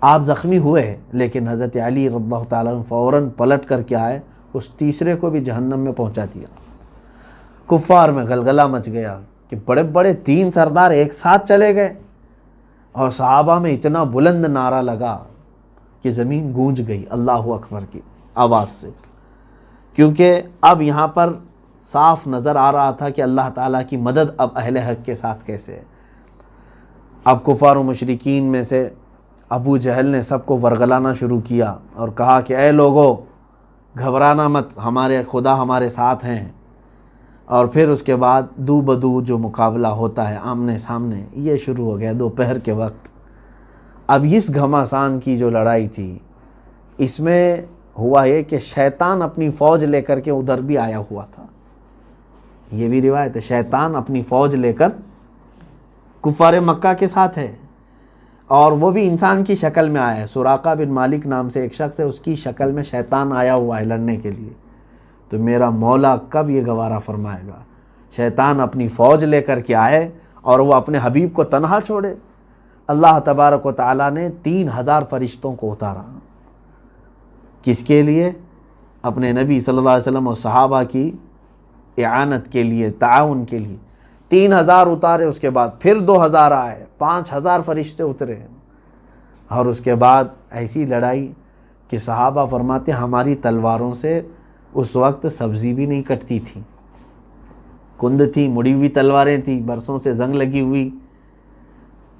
آپ زخمی ہوئے لیکن حضرت علی رضی اللہ تعالیٰ عنہ فوراً پلٹ کر کے آئے، اس تیسرے کو بھی جہنم میں پہنچا دیا۔ کفار میں غلغلہ مچ گیا کہ بڑے بڑے 3 سردار ایک ساتھ چلے گئے، اور صحابہ میں اتنا بلند نعرہ لگا کہ زمین گونج گئی اللہ اکبر کی آواز سے، کیونکہ اب یہاں پر صاف نظر آ رہا تھا کہ اللہ تعالیٰ کی مدد اب اہل حق کے ساتھ کیسے ہے۔ اب کفار و مشرکین میں سے ابو جہل نے سب کو ورغلانا شروع کیا اور کہا کہ اے لوگو گھبرانا مت، ہمارے خدا ہمارے ساتھ ہیں۔ اور پھر اس کے بعد دو بدو جو مقابلہ ہوتا ہے آمنے سامنے، یہ شروع ہو گیا دوپہر کے وقت۔ اب اس گھماسان کی جو لڑائی تھی اس میں ہوا یہ کہ شیطان اپنی فوج لے کر کے ادھر بھی آیا ہوا تھا۔ یہ بھی روایت ہے، شیطان اپنی فوج لے کر کفار مکہ کے ساتھ ہے، اور وہ بھی انسان کی شکل میں آیا ہے۔ سراقہ بن مالک نام سے ایک شخص ہے، اس کی شکل میں شیطان آیا ہوا ہے لڑنے کے لیے۔ تو میرا مولا کب یہ گوارہ فرمائے گا شیطان اپنی فوج لے کر کے آئے اور وہ اپنے حبیب کو تنہا چھوڑے؟ اللہ تبارک و تعالیٰ نے 3000 فرشتوں کو اتارا، کس کے لیے؟ اپنے نبی صلی اللہ علیہ وسلم اور صحابہ کی اعانت کے لیے، تعاون کے لیے 3000 اتارے۔ اس کے بعد پھر 2000 آئے، 5000 فرشتے اترے، اور اس کے بعد ایسی لڑائی کہ صحابہ فرماتے ہماری تلواروں سے اس وقت سبزی بھی نہیں کٹتی تھی، کند تھی، مڑی ہوئی تلواریں تھیں، برسوں سے زنگ لگی ہوئی،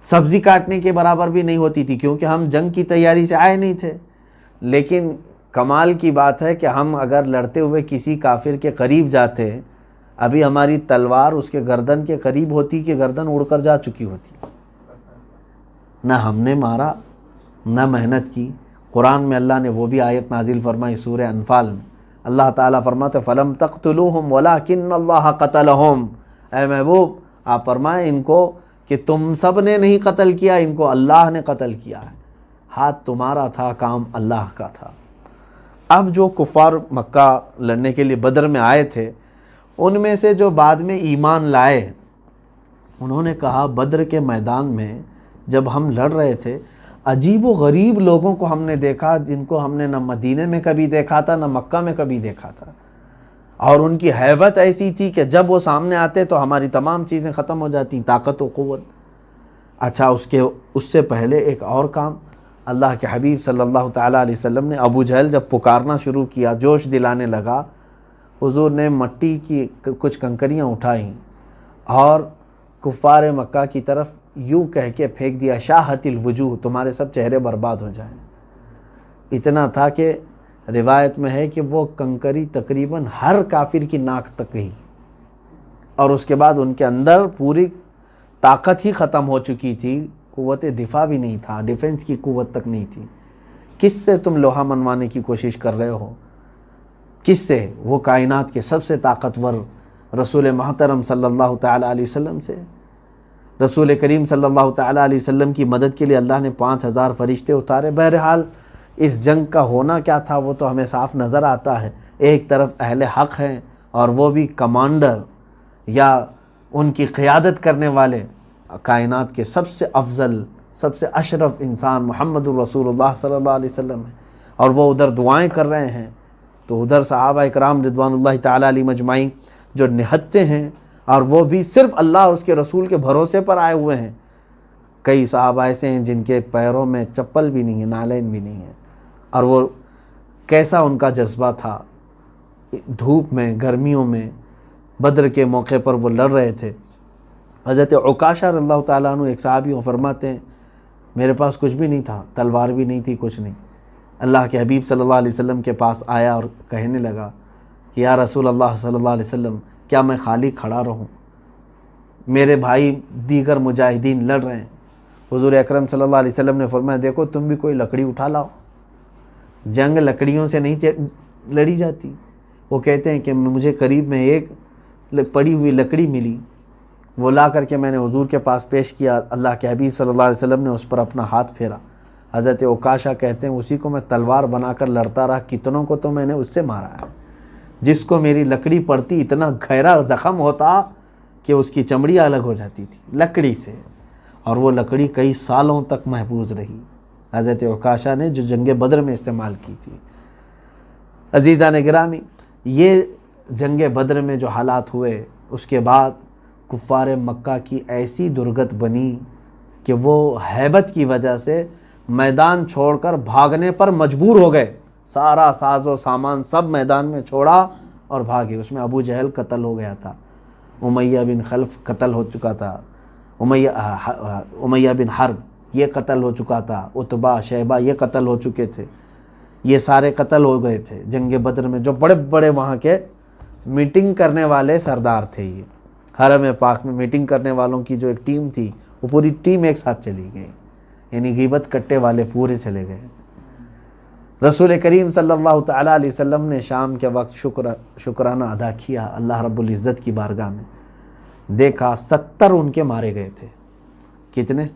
سبزی کاٹنے کے برابر بھی نہیں ہوتی تھی، کیونکہ ہم جنگ کی تیاری سے آئے نہیں تھے۔ لیکن کمال کی بات ہے کہ ہم اگر لڑتے ہوئے کسی کافر کے قریب جاتے، ابھی ہماری تلوار اس کے گردن کے قریب ہوتی کہ گردن اڑ کر جا چکی ہوتی۔ نہ ہم نے مارا نہ محنت کی۔ قرآن میں اللہ نے وہ بھی آیت نازل فرمائی سورہ انفال میں، اللہ تعالیٰ فرماتے فَلَمْ تَقْتُلُوهُمْ وَلَكِنَّ اللَّهَ قَتَلَهُمْ۔ اے محبوب آپ فرمائیں ان کو کہ تم سب نے نہیں قتل کیا، ان کو اللہ نے قتل کیا ہے، ہاتھ تمہارا تھا، کام اللہ کا تھا۔ اب جو کفار مکہ لڑنے کے لیے بدر میں آئے تھے ان میں سے جو بعد میں ایمان لائے، انہوں نے کہا بدر کے میدان میں جب ہم لڑ رہے تھے عجیب و غریب لوگوں کو ہم نے دیکھا جن کو ہم نے نہ مدینے میں کبھی دیکھا تھا نہ مکہ میں کبھی دیکھا تھا، اور ان کی ہیبت ایسی تھی کہ جب وہ سامنے آتے تو ہماری تمام چیزیں ختم ہو جاتی، طاقت و قوت۔ اچھا اس سے پہلے ایک اور کام، اللہ کے حبیب صلی اللہ تعالیٰ علیہ وسلم نے ابو جہل جب پکارنا شروع کیا، جوش دلانے لگا، حضور نے مٹی کی کچھ کنکریاں اٹھائیں اور کفار مکہ کی طرف یوں کہہ کے پھینک دیا شاہت الوجوہ، تمہارے سب چہرے برباد ہو جائیں۔ اتنا تھا کہ روایت میں ہے کہ وہ کنکری تقریباً ہر کافر کی ناک تک گئی، اور اس کے بعد ان کے اندر پوری طاقت ہی ختم ہو چکی تھی، قوت دفاع بھی نہیں تھا، ڈیفنس کی قوت تک نہیں تھی۔ کس سے تم لوہا منوانے کی کوشش کر رہے ہو؟ کس سے؟ وہ کائنات کے سب سے طاقتور رسول محترم صلی اللہ تعالیٰ علیہ وسلم سے۔ رسول کریم صلی اللہ تعالیٰ علیہ وسلم کی مدد کے لیے اللہ نے 5000 فرشتے اتارے۔ بہرحال اس جنگ کا ہونا کیا تھا وہ تو ہمیں صاف نظر آتا ہے، ایک طرف اہل حق ہیں اور وہ بھی کمانڈر یا ان کی قیادت کرنے والے کائنات کے سب سے افضل سب سے اشرف انسان محمد الرسول اللہ صلی اللہ علیہ وسلم ہیں، اور وہ ادھر دعائیں کر رہے ہیں۔ تو ادھر صحابہ اکرام رضوان اللہ تعالیٰ علیہ مجمعین جو نہتے ہیں اور وہ بھی صرف اللہ اور اس کے رسول کے بھروسے پر آئے ہوئے ہیں۔ کئی صحابہ ایسے ہیں جن کے پیروں میں چپل بھی نہیں ہے، نالین بھی نہیں ہے، اور وہ کیسا ان کا جذبہ تھا، دھوپ میں، گرمیوں میں، بدر کے موقع پر وہ لڑ رہے تھے۔ حضرت عکاشہ رضی اللہ تعالیٰ عنہ ایک صحابی وہ فرماتے ہیں میرے پاس کچھ بھی نہیں تھا، تلوار بھی نہیں تھی، کچھ نہیں۔ اللہ کے حبیب صلی اللہ علیہ وسلم کے پاس آیا اور کہنے لگا کہ یا رسول اللہ صلی اللہ علیہ وسلم، کیا میں خالی کھڑا رہوں؟ میرے بھائی دیگر مجاہدین لڑ رہے ہیں۔ حضور اکرم صلی اللہ علیہ وسلم نے فرمایا دیکھو تم بھی کوئی لکڑی اٹھا لاؤ، جنگ لکڑیوں سے نہیں لڑی جاتی۔ وہ کہتے ہیں کہ مجھے قریب میں ایک پڑی ہوئی لکڑی ملی، وہ لا کر کے میں نے حضور کے پاس پیش کیا، اللہ کے حبیب صلی اللہ علیہ وسلم نے اس پر اپنا ہاتھ پھیرا۔ حضرت عکاشہ کہتے ہیں اسی کو میں تلوار بنا کر لڑتا رہا، کتنوں کو تو میں نے اس سے مارا ہے، جس کو میری لکڑی پڑتی اتنا گہرا زخم ہوتا کہ اس کی چمڑی الگ ہو جاتی تھی لکڑی سے، اور وہ لکڑی کئی سالوں تک محفوظ رہی حضرت عکاشہ نے جو جنگ بدر میں استعمال کی تھی۔ عزیزان گرامی، یہ جنگ بدر میں جو حالات ہوئے، اس کے بعد کفار مکہ کی ایسی درگت بنی کہ وہ ہیبت کی وجہ سے میدان چھوڑ کر بھاگنے پر مجبور ہو گئے۔ سارا ساز و سامان سب میدان میں چھوڑا اور بھاگے۔ اس میں ابو جہل قتل ہو گیا تھا، امیہ بن خلف قتل ہو چکا تھا، امیہ بن حرب یہ قتل ہو چکا تھا، عتبہ شیبہ یہ قتل ہو چکے تھے، یہ سارے قتل ہو گئے تھے جنگ بدر میں۔ جو بڑے بڑے وہاں کے میٹنگ کرنے والے سردار تھے، یہ حرم پاک میں میٹنگ کرنے والوں کی جو ایک ٹیم تھی، وہ پوری ٹیم ایک ساتھ چلی گئی، یعنی غیبت کٹے والے پورے چلے گئے۔ رسول کریم صلی اللہ تعالیٰ علیہ وسلم نے شام کے وقت شکرانہ ادا کیا اللہ رب العزت کی بارگاہ میں، دیکھا 70 ان کے مارے گئے تھے۔ کتنے؟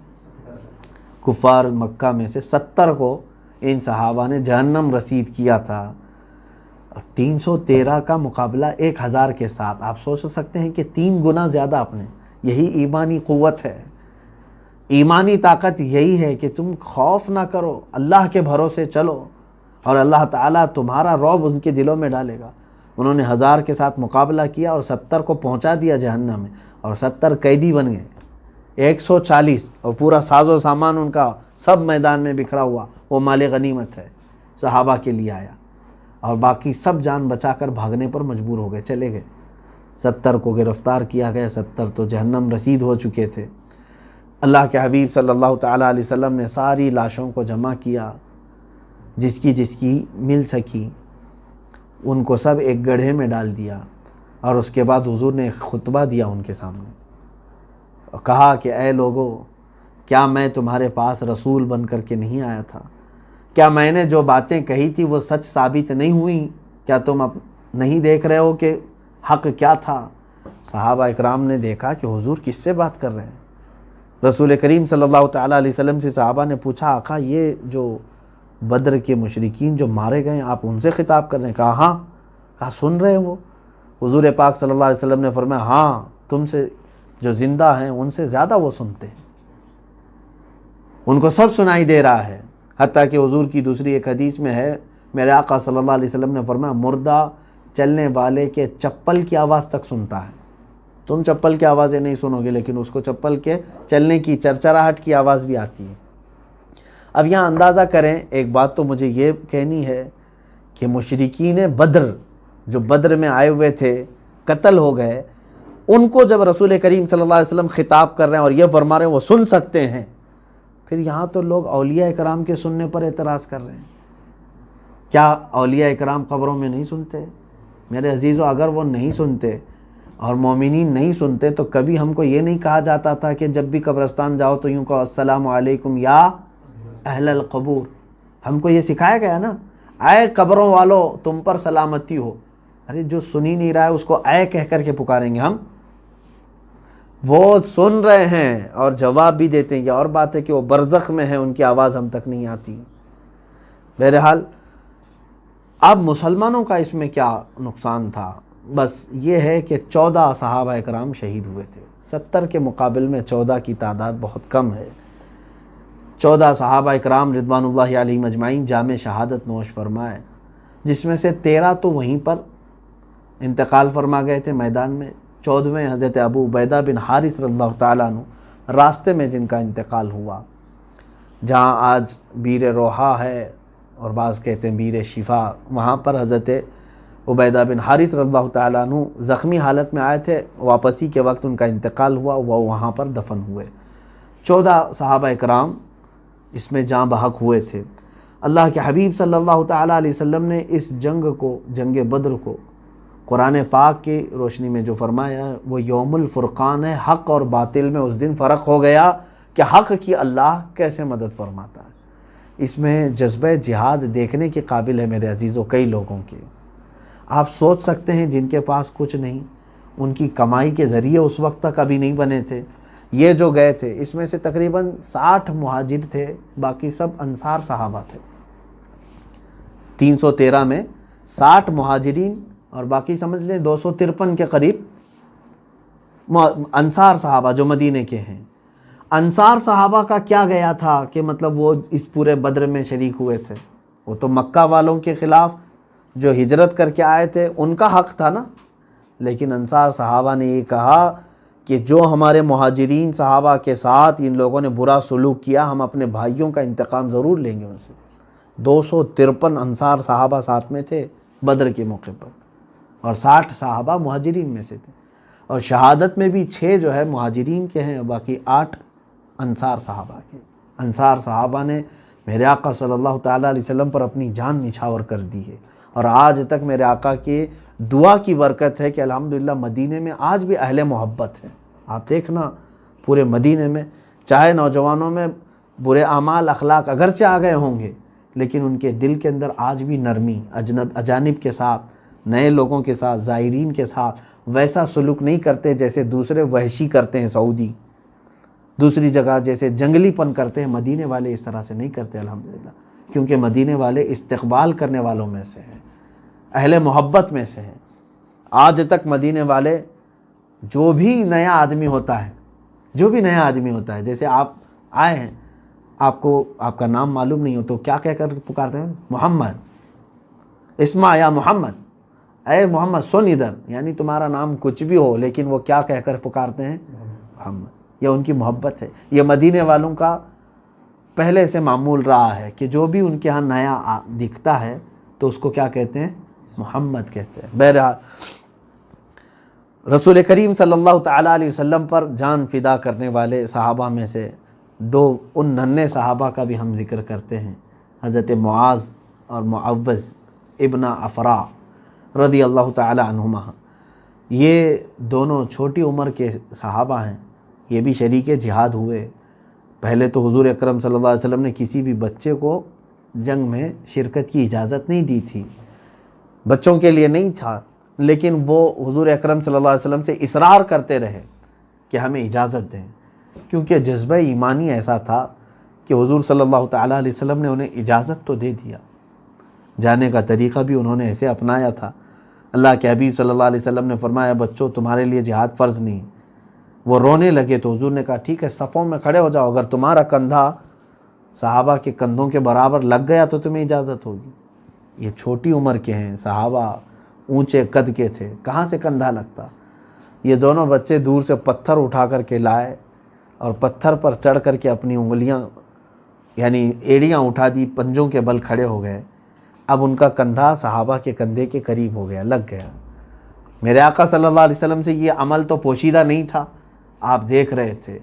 کفار مکہ میں سے 70 کو ان صحابہ نے جہنم رسید کیا تھا۔ 313 کا مقابلہ 1000 کے ساتھ، آپ سوچ سکتے ہیں کہ 3 گنا زیادہ اپنے۔ یہی ایمانی قوت ہے، ایمانی طاقت یہی ہے کہ تم خوف نہ کرو، اللہ کے بھروسے چلو اور اللہ تعالیٰ تمہارا رعب ان کے دلوں میں ڈالے گا۔ انہوں نے 1000 کے ساتھ مقابلہ کیا اور 70 کو پہنچا دیا جہنم میں، اور 70 قیدی بن گئے۔ 140 اور پورا ساز و سامان ان کا سب میدان میں بکھرا ہوا، وہ مال غنیمت ہے، صحابہ کے لیے آیا، اور باقی سب جان بچا کر بھاگنے پر مجبور ہو گئے، چلے گئے۔ 70 کو گرفتار کیا گیا، 70 تو جہنم رسید ہو چکے تھے۔ اللہ کے حبیب صلی اللہ تعالیٰ علیہ وسلم نے ساری لاشوں کو جمع کیا، جس کی مل سکی ان کو سب ایک گڑھے میں ڈال دیا، اور اس کے بعد حضور نے ایک خطبہ دیا ان کے سامنے، اور کہا کہ اے لوگو، کیا میں تمہارے پاس رسول بن کر کے نہیں آیا تھا؟ کیا میں نے جو باتیں کہی تھی وہ سچ ثابت نہیں ہوئی؟ کیا تم اب نہیں دیکھ رہے ہو کہ حق کیا تھا؟ صحابہ اکرام نے دیکھا کہ حضور کس سے بات کر رہے ہیں۔ رسول کریم صلی اللہ تعالیٰ علیہ وسلم سے صحابہ نے پوچھا آقا یہ جو بدر کے مشرکین جو مارے گئے آپ ان سے خطاب کر رہے ہیں؟ کہا ہاں۔ کہا سن رہے ہیں وہ؟ حضور پاک صلی اللہ علیہ وسلم نے فرمایا ہاں، تم سے جو زندہ ہیں ان سے زیادہ وہ سنتے ہیں، ان کو سب سنائی دے رہا ہے۔ حتیٰ کہ حضور کی دوسری ایک حدیث میں ہے، میرے آقا صلی اللہ علیہ وسلم نے فرمایا مردہ چلنے والے کے چپل کی آواز تک سنتا ہے۔ تم چپل کی آوازیں نہیں سنو گے، لیکن اس کو چپل کے چلنے کی چرچراہٹ کی آواز بھی آتی ہے۔ اب یہاں اندازہ کریں، ایک بات تو مجھے یہ کہنی ہے کہ مشرکین بدر جو بدر میں آئے ہوئے تھے، قتل ہو گئے، ان کو جب رسول کریم صلی اللہ علیہ وسلم خطاب کر رہے ہیں اور یہ فرما رہے ہیں وہ سن سکتے ہیں، پھر یہاں تو لوگ اولیاء کرام کے سننے پر اعتراض کر رہے ہیں۔ کیا اولیاء کرام قبروں میں نہیں سنتے؟ میرے عزیزو، اگر وہ نہیں سنتے اور مومنین نہیں سنتے تو کبھی ہم کو یہ نہیں کہا جاتا تھا کہ جب بھی قبرستان جاؤ تو یوں کہو السلام علیکم یا اہل القبور۔ ہم کو یہ سکھایا گیا نا، اے قبروں والو تم پر سلامتی ہو۔ ارے جو سنی نہیں رہا ہے اس کو اے کہہ کر کے پکاریں گے ہم؟ وہ سن رہے ہیں اور جواب بھی دیتے ہیں، یہ اور بات ہے کہ وہ برزخ میں ہیں، ان کی آواز ہم تک نہیں آتی۔ بہرحال اب مسلمانوں کا اس میں کیا نقصان تھا؟ بس یہ ہے کہ 14 صحابہ اکرام شہید ہوئے تھے۔ 70 کے مقابل میں 14 کی تعداد بہت کم ہے۔ 14 صحابہ اکرام رضوان اللہ علیہم اجمعین جام شہادت نوش فرمائے، جس میں سے 13 تو وہیں پر انتقال فرما گئے تھے میدان میں۔ 14ویں حضرت ابو عبیدہ بن حارث رضی اللہ تعالیٰ عنہ راستے میں جن کا انتقال ہوا، جہاں آج بیر روحا ہے اور بعض کہتے ہیں بیر شفا، وہاں پر حضرت عبیدہ بن حارث رضی اللہ تعالیٰ عنہ زخمی حالت میں آئے تھے، واپسی کے وقت ان کا انتقال ہوا، وہ وہاں پر دفن ہوئے۔ 14 صحابہ اکرام اس میں جاں بحق ہوئے تھے۔ اللہ کے حبیب صلی اللہ تعالیٰ علیہ وسلم نے اس جنگ کو، جنگ بدر کو، قرآن پاک کی روشنی میں جو فرمایا وہ یوم الفرقان ہے، حق اور باطل میں اس دن فرق ہو گیا کہ حق کی اللہ کیسے مدد فرماتا ہے۔ اس میں جذبہ جہاد دیکھنے کے قابل ہے میرے عزیزوں کئی لوگوں کے۔ آپ سوچ سکتے ہیں جن کے پاس کچھ نہیں، ان کی کمائی کے ذریعے اس وقت تک ابھی نہیں بنے تھے، یہ جو گئے تھے اس میں سے تقریباً 60 مہاجر تھے، باقی سب انصار صحابہ تھے۔ 313 میں 60 مہاجرین اور باقی سمجھ لیں 253 کے قریب انصار صحابہ جو مدینے کے ہیں۔ انصار صحابہ کا کیا گیا تھا کہ مطلب وہ اس پورے بدر میں شریک ہوئے تھے؟ وہ تو مکہ والوں کے خلاف جو ہجرت کر کے آئے تھے ان کا حق تھا نا، لیکن انصار صحابہ نے یہ کہا کہ جو ہمارے مہاجرین صحابہ کے ساتھ ان لوگوں نے برا سلوک کیا، ہم اپنے بھائیوں کا انتقام ضرور لیں گے ان سے۔ 253 انصار صحابہ ساتھ میں تھے بدر کے موقع پر، اور 60 صحابہ مہاجرین میں سے تھے، اور شہادت میں بھی 6 جو ہے مہاجرین کے ہیں، باقی 8 انصار صحابہ کے۔ انصار صحابہ نے میرے آقا صلی اللہ تعالیٰ علیہ وسلم پر اپنی جان نچھاور کر دی ہے، اور آج تک میرے آقا کی دعا کی برکت ہے کہ الحمدللہ مدینے میں آج بھی اہل محبت ہے۔ آپ دیکھنا پورے مدینے میں چاہے نوجوانوں میں برے اعمال اخلاق اگرچہ آ گئے ہوں گے، لیکن ان کے دل کے اندر آج بھی نرمی، اجانب کے ساتھ، نئے لوگوں کے ساتھ، زائرین کے ساتھ ویسا سلوک نہیں کرتے جیسے دوسرے وحشی کرتے ہیں، سعودی دوسری جگہ جیسے جنگلی پن کرتے ہیں، مدینے والے اس طرح سے نہیں کرتے الحمدللہ، کیونکہ مدینے والے استقبال کرنے والوں میں سے ہیں، اہل محبت میں سے ہیں۔ آج تک مدینے والے جو بھی نیا آدمی ہوتا ہے، جیسے آپ آئے ہیں، آپ کو آپ کا نام معلوم نہیں ہو تو کیا کہہ کر پکارتے ہیں؟ محمد، اسمع یا محمد، اے محمد سن ادھر، یعنی تمہارا نام کچھ بھی ہو لیکن وہ کیا کہہ کر پکارتے ہیں؟ محمد۔ یہ ان کی محبت ہے، یہ مدینے والوں کا پہلے سے معمول رہا ہے کہ جو بھی ان کے ہاں نیا دکھتا ہے تو اس کو کیا کہتے ہیں؟ محمد کہتے ہیں۔ بہرحال رسول کریم صلی اللہ تعالیٰ علیہ وسلم پر جان فدا کرنے والے صحابہ میں سے 2 ان ننھے صحابہ کا بھی ہم ذکر کرتے ہیں، حضرت معاذ اور معوذ ابن افرا رضی اللہ تعالیٰ عنہما۔ یہ دونوں چھوٹی عمر کے صحابہ ہیں، یہ بھی شریک جہاد ہوئے۔ پہلے تو حضور اکرم صلی اللہ علیہ وسلم نے کسی بھی بچے کو جنگ میں شرکت کی اجازت نہیں دی تھی، بچوں کے لیے نہیں تھا، لیکن وہ حضور اکرم صلی اللہ علیہ وسلم سے اصرار کرتے رہے کہ ہمیں اجازت دیں، کیونکہ جذبہ ایمانی ایسا تھا کہ حضور صلی اللہ تعالیٰ علیہ وسلم نے انہیں اجازت تو دے دیا، جانے کا طریقہ بھی انہوں نے ایسے اپنایا تھا۔ اللہ کے حبیب صلی اللہ علیہ وسلم نے فرمایا بچوں تمہارے لیے جہاد فرض نہیں۔ وہ رونے لگے تو حضور نے کہا ٹھیک ہے صفوں میں کھڑے ہو جاؤ، اگر تمہارا کندھا صحابہ کے کندھوں کے برابر لگ گیا تو تمہیں اجازت ہوگی۔ یہ چھوٹی عمر کے ہیں صحابہ، اونچے قد کے تھے، کہاں سے کندھا لگتا؟ یہ دونوں بچے دور سے پتھر اٹھا کر کے لائے اور پتھر پر چڑھ کر کے اپنی انگلیاں یعنی ایڑیاں اٹھا دی، پنجوں کے بل کھڑے ہو گئے۔ اب ان کا کندھا صحابہ کے کندھے کے قریب ہو گیا، لگ گیا۔ میرے آقا صلی اللہ علیہ وسلم سے یہ عمل تو پوشیدہ نہیں تھا، آپ دیکھ رہے تھے۔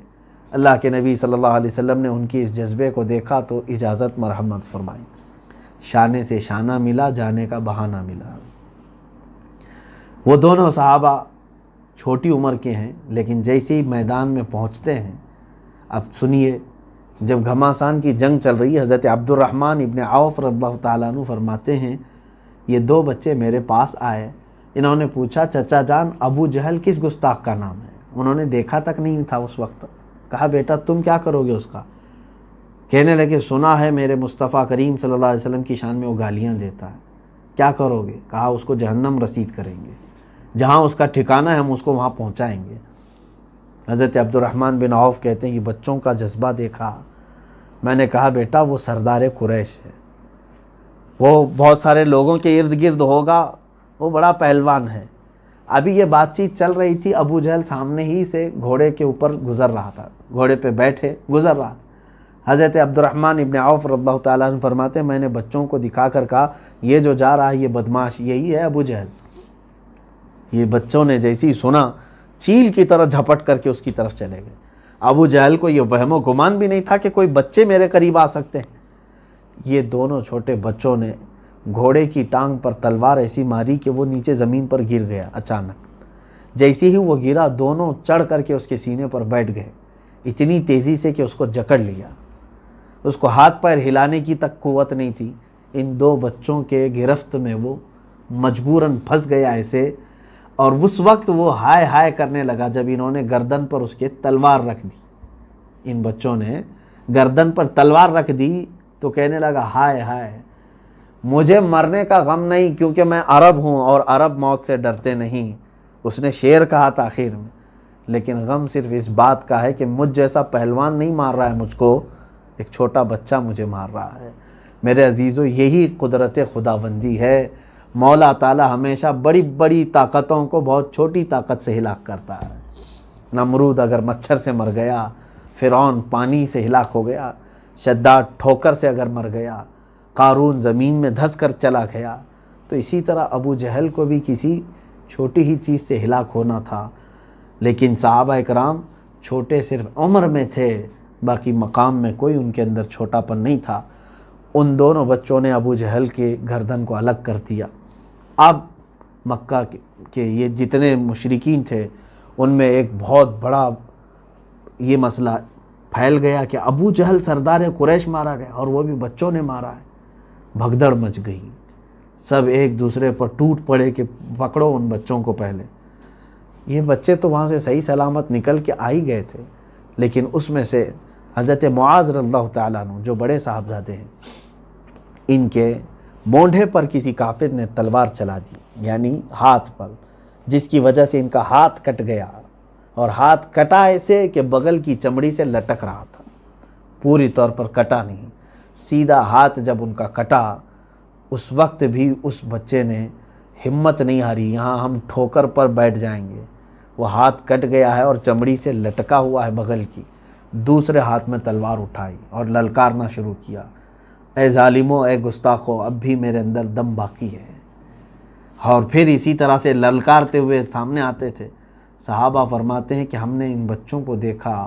اللہ کے نبی صلی اللہ علیہ وسلم نے ان کی اس جذبے کو دیکھا تو اجازت مرحمت فرمائی، شانے سے شانہ ملا، جانے کا بہانہ ملا۔ وہ دونوں صحابہ چھوٹی عمر کے ہیں، لیکن جیسے ہی میدان میں پہنچتے ہیں، اب سنیے، جب گھماسان کی جنگ چل رہی ہے، حضرت عبد الرحمن ابن عوف رضی اللہ تعالیٰ عنہ فرماتے ہیں یہ 2 بچے میرے پاس آئے، انہوں نے پوچھا چچا جان ابو جہل کس گستاخ کا نام ہے؟ انہوں نے دیکھا تک نہیں تھا اس وقت۔ کہا بیٹا تم کیا کرو گے اس کا؟ کہنے لگے سنا ہے میرے مصطفیٰ کریم صلی اللہ علیہ وسلم کی شان میں وہ گالیاں دیتا ہے، کیا کرو گے؟ کہا اس کو جہنم رسید کریں گے، جہاں اس کا ٹھکانہ ہے ہم اس کو وہاں پہنچائیں گے۔ حضرت عبد الرحمن بن عوف کہتے ہیں کہ بچوں کا جذبہ دیکھا، میں نے کہا بیٹا وہ سردار قریش ہے، وہ بہت سارے لوگوں کے ارد گرد ہوگا، وہ بڑا پہلوان ہے، ابھی یہ بات چیت چل رہی تھی، ابو جہل سامنے ہی سے گھوڑے کے اوپر گزر رہا تھا، گھوڑے پہ بیٹھے گزر رہا تھا۔ حضرت عبد الرحمن ابن عوف رضی اللہ تعالیٰ عنہ فرماتے ہیں میں نے بچوں کو دکھا کر کہا یہ جو جا رہا ہے یہ بدماش یہی ہے ابو جہل۔ یہ بچوں نے جیسے ہی سنا چیل کی طرح جھپٹ کر کے اس کی طرف چلے گئے۔ ابو جہل کو یہ وہم و گمان بھی نہیں تھا کہ کوئی بچے میرے قریب آ سکتے ہیں۔ یہ دونوں چھوٹے بچوں نے گھوڑے کی ٹانگ پر تلوار ایسی ماری کہ وہ نیچے زمین پر گر گیا اچانک۔ جیسے ہی وہ گرا دونوں چڑھ کر کے اس کے سینے پر بیٹھ گئے، اتنی تیزی سے کہ اس کو جکڑ لیا۔ اس کو ہاتھ پیر ہلانے کی تک قوت نہیں تھی۔ ان دو بچوں کے گرفت میں وہ مجبوراً پھنس گیا ایسے، اور اس وقت وہ ہائے ہائے کرنے لگا جب انہوں نے گردن پر اس کے تلوار رکھ دی۔ ان بچوں نے گردن پر تلوار رکھ دی تو کہنے لگا ہائے ہائے، مجھے مرنے کا غم نہیں کیونکہ میں عرب ہوں اور عرب موت سے ڈرتے نہیں۔ اس نے شعر کہا تھا آخر میں، لیکن غم صرف اس بات کا ہے کہ مجھ جیسا پہلوان نہیں مار رہا ہے مجھ کو، ایک چھوٹا بچہ مجھے مار رہا ہے۔ میرے عزیزو یہی قدرت خداوندی ہے۔ مولا تعالی ہمیشہ بڑی بڑی طاقتوں کو بہت چھوٹی طاقت سے ہلاک کرتا ہے۔ نمرود اگر مچھر سے مر گیا، فرعون پانی سے ہلاک ہو گیا، شداد ٹھوکر سے اگر مر گیا، قارون زمین میں دھس کر چلا گیا، تو اسی طرح ابو جہل کو بھی کسی چھوٹی ہی چیز سے ہلاک ہونا تھا۔ لیکن صحابہ اکرام چھوٹے صرف عمر میں تھے، باقی مقام میں کوئی ان کے اندر چھوٹا پن نہیں تھا۔ ان دونوں بچوں نے ابو جہل کے گردن کو الگ کر دیا۔ اب مکہ کے یہ جتنے مشرکین تھے ان میں ایک بہت بڑا یہ مسئلہ پھیل گیا کہ ابو جہل سردار قریش مارا گیا اور وہ بھی بچوں نے مارا ہے۔ بھگدڑ مچ گئی، سب ایک دوسرے پر ٹوٹ پڑے کہ پکڑو ان بچوں کو پہلے۔ یہ بچے تو وہاں سے صحیح سلامت نکل کے آ ہی گئے تھے، لیکن اس میں سے حضرت معاذ رضی اللہ تعالیٰ عنہ جو بڑے صاحبزادے ہیں، ان کے مونڈھے پر کسی کافر نے تلوار چلا دی، یعنی ہاتھ پر، جس کی وجہ سے ان کا ہاتھ کٹ گیا، اور ہاتھ کٹا ایسے کہ بغل کی چمڑی سے لٹک رہا تھا، پوری طور پر کٹا نہیں، سیدھا ہاتھ جب ان کا کٹا، اس وقت بھی اس بچے نے ہمت نہیں ہاری، یہاں ہم ٹھوکر پر بیٹھ جائیں گے۔ وہ ہاتھ کٹ گیا ہے اور چمڑی سے لٹکا ہوا ہے بغل کی، دوسرے ہاتھ میں تلوار اٹھائی اور للکارنا شروع کیا، اے ظالمو، اے گستاخو، اب بھی میرے اندر دم باقی ہے۔ اور پھر اسی طرح سے للکارتے ہوئے سامنے آتے تھے۔ صحابہ فرماتے ہیں کہ ہم نے ان بچوں کو دیکھا،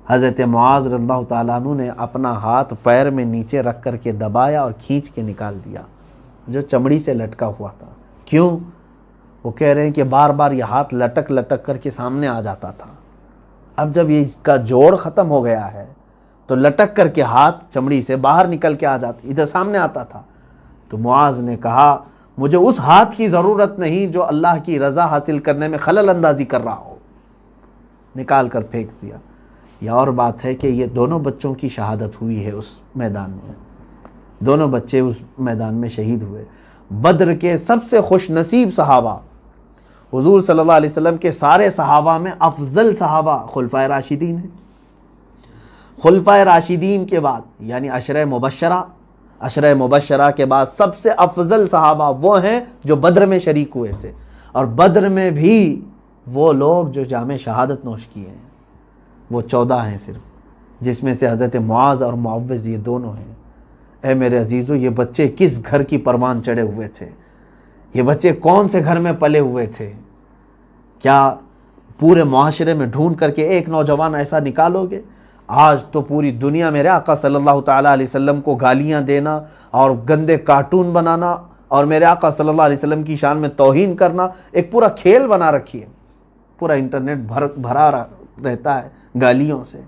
حضرت معاذ رضی اللہ تعالیٰ عنہ نے اپنا ہاتھ پیر میں نیچے رکھ کر کے دبایا اور کھینچ کے نکال دیا جو چمڑی سے لٹکا ہوا تھا۔ کیوں؟ وہ کہہ رہے ہیں کہ بار بار یہ ہاتھ لٹک لٹک کر کے سامنے آ جاتا تھا، اب جب یہ اس کا جوڑ ختم ہو گیا ہے تو لٹک کر کے ہاتھ چمڑی سے باہر نکل کے آ جاتا، ادھر سامنے آتا تھا۔ تو معاذ نے کہا مجھے اس ہاتھ کی ضرورت نہیں جو اللہ کی رضا حاصل کرنے میں خلل اندازی کر رہا ہو، نکال کر پھینک دیا۔ یہ اور بات ہے کہ یہ دونوں بچوں کی شہادت ہوئی ہے اس میدان میں، دونوں بچے اس میدان میں شہید ہوئے۔ بدر کے سب سے خوش نصیب صحابہ، حضور صلی اللہ علیہ وسلم کے سارے صحابہ میں افضل صحابہ خلفائے راشدین ہیں۔ خلفائے راشدین کے بعد یعنی عشرہ مبشرہ کے بعد سب سے افضل صحابہ وہ ہیں جو بدر میں شریک ہوئے تھے، اور بدر میں بھی وہ لوگ جو جام شہادت نوش کیے ہیں وہ 14 ہیں صرف، جس میں سے حضرت معاذ اور معوذ یہ دونوں ہیں۔ اے میرے عزیزو، یہ بچے کس گھر کی پروان چڑھے ہوئے تھے، یہ بچے کون سے گھر میں پلے ہوئے تھے؟ کیا پورے معاشرے میں ڈھونڈ کر کے ایک نوجوان ایسا نکالو گے؟ آج تو پوری دنیا میرے آقا صلی اللہ تعالیٰ علیہ وسلم کو گالیاں دینا اور گندے کارٹون بنانا اور میرے آقا صلی اللہ علیہ وسلم کی شان میں توہین کرنا ایک پورا کھیل بنا رکھی ہے۔ پورا انٹرنیٹ بھرا رہتا ہے گالیوں سے۔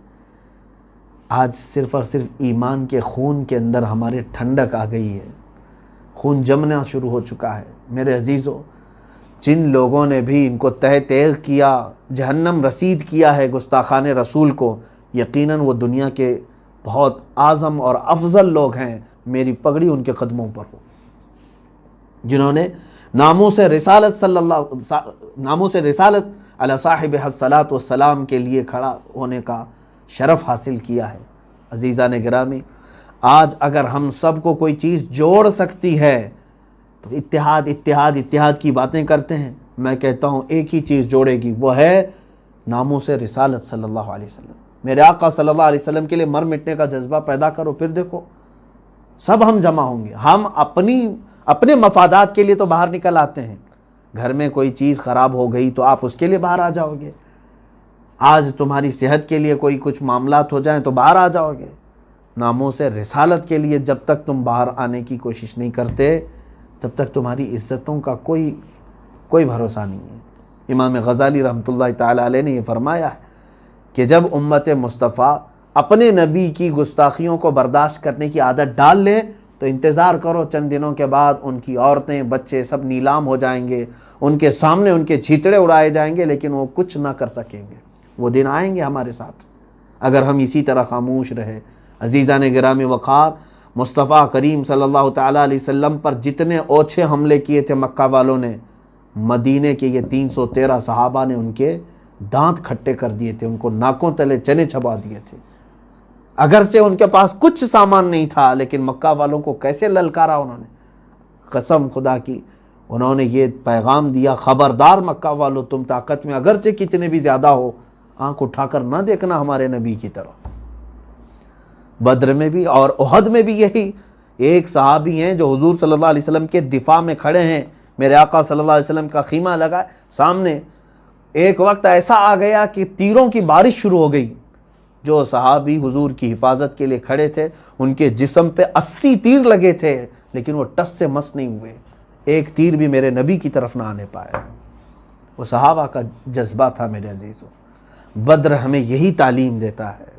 آج صرف اور صرف ایمان کے خون کے اندر ہمارے ٹھنڈک آ گئی ہے، خون جمنا شروع ہو چکا ہے۔ میرے عزیزو، جن لوگوں نے بھی ان کو تہ تیغ کیا، جہنم رسید کیا ہے گستاخان رسول کو، یقیناً وہ دنیا کے بہت اعظم اور افضل لوگ ہیں۔ میری پگڑی ان کے قدموں پر ہو، جنہوں نے ناموس رسالت علی صاحب الصلاۃ والسلام کے لیے کھڑا ہونے کا شرف حاصل کیا ہے۔ عزیزان گرامی، آج اگر ہم سب کو کوئی چیز جوڑ سکتی ہے تو اتحاد کی باتیں کرتے ہیں۔ میں کہتا ہوں ایک ہی چیز جوڑے گی، وہ ہے ناموس رسالت صلی اللہ علیہ وسلم۔ میرے آقا صلی اللہ علیہ وسلم کے لیے مر مٹنے کا جذبہ پیدا کرو، پھر دیکھو سب ہم جمع ہوں گے۔ ہم اپنے مفادات کے لیے تو باہر نکل آتے ہیں، گھر میں کوئی چیز خراب ہو گئی تو آپ اس کے لیے باہر آ جاؤ گے، آج تمہاری صحت کے لیے کوئی کچھ معاملات ہو جائیں تو باہر آ جاؤ گے۔ ناموس رسالت کے لیے جب تک تم باہر آنے کی کوشش نہیں کرتے تب تک تمہاری عزتوں کا کوئی بھروسہ نہیں ہے۔ امام غزالی رحمۃ اللہ تعالی علیہ نے یہ فرمایا ہے کہ جب امت مصطفیٰ اپنے نبی کی گستاخیوں کو برداشت کرنے کی عادت ڈال لیں تو انتظار کرو، چند دنوں کے بعد ان کی عورتیں بچے سب نیلام ہو جائیں گے، ان کے سامنے ان کے چھیتڑے اڑائے جائیں گے، لیکن وہ کچھ نہ کر سکیں گے۔ وہ دن آئیں گے ہمارے ساتھ اگر ہم اسی طرح خاموش رہے۔ عزیزان گرامی وقار، مصطفیٰ کریم صلی اللہ تعالیٰ علیہ وسلم پر جتنے اوچھے حملے کیے تھے مکہ والوں نے، مدینے کے یہ 313 صحابہ نے ان کے دانت کھٹے کر دیے تھے، ان کو ناکوں تلے چنے چبا دیے تھے۔ اگرچہ ان کے پاس کچھ سامان نہیں تھا لیکن مکہ والوں کو کیسے للکارا انہوں نے، قسم خدا کی انہوں نے یہ پیغام دیا، خبردار مکہ والوں، تم طاقت میں اگرچہ کتنے بھی زیادہ ہو آنکھ اٹھا کر نہ دیکھنا ہمارے نبی کی طرف۔ بدر میں بھی اور احد میں بھی یہی ایک صحابی ہیں جو حضور صلی اللہ علیہ وسلم کے دفاع میں کھڑے ہیں، میرے آقا صلی اللہ علیہ وسلم کا خیمہ لگا سامنے، ایک وقت ایسا آ گیا کہ تیروں کی بارش شروع ہو گئی۔ جو صحابی حضور کی حفاظت کے لیے کھڑے تھے ان کے جسم پہ 80 تیر لگے تھے لیکن وہ ٹس سے مس نہیں ہوئے، ایک تیر بھی میرے نبی کی طرف نہ آنے پایا۔ وہ صحابہ کا جذبہ تھا میرے عزیزوں۔ بدر ہمیں یہی تعلیم دیتا ہے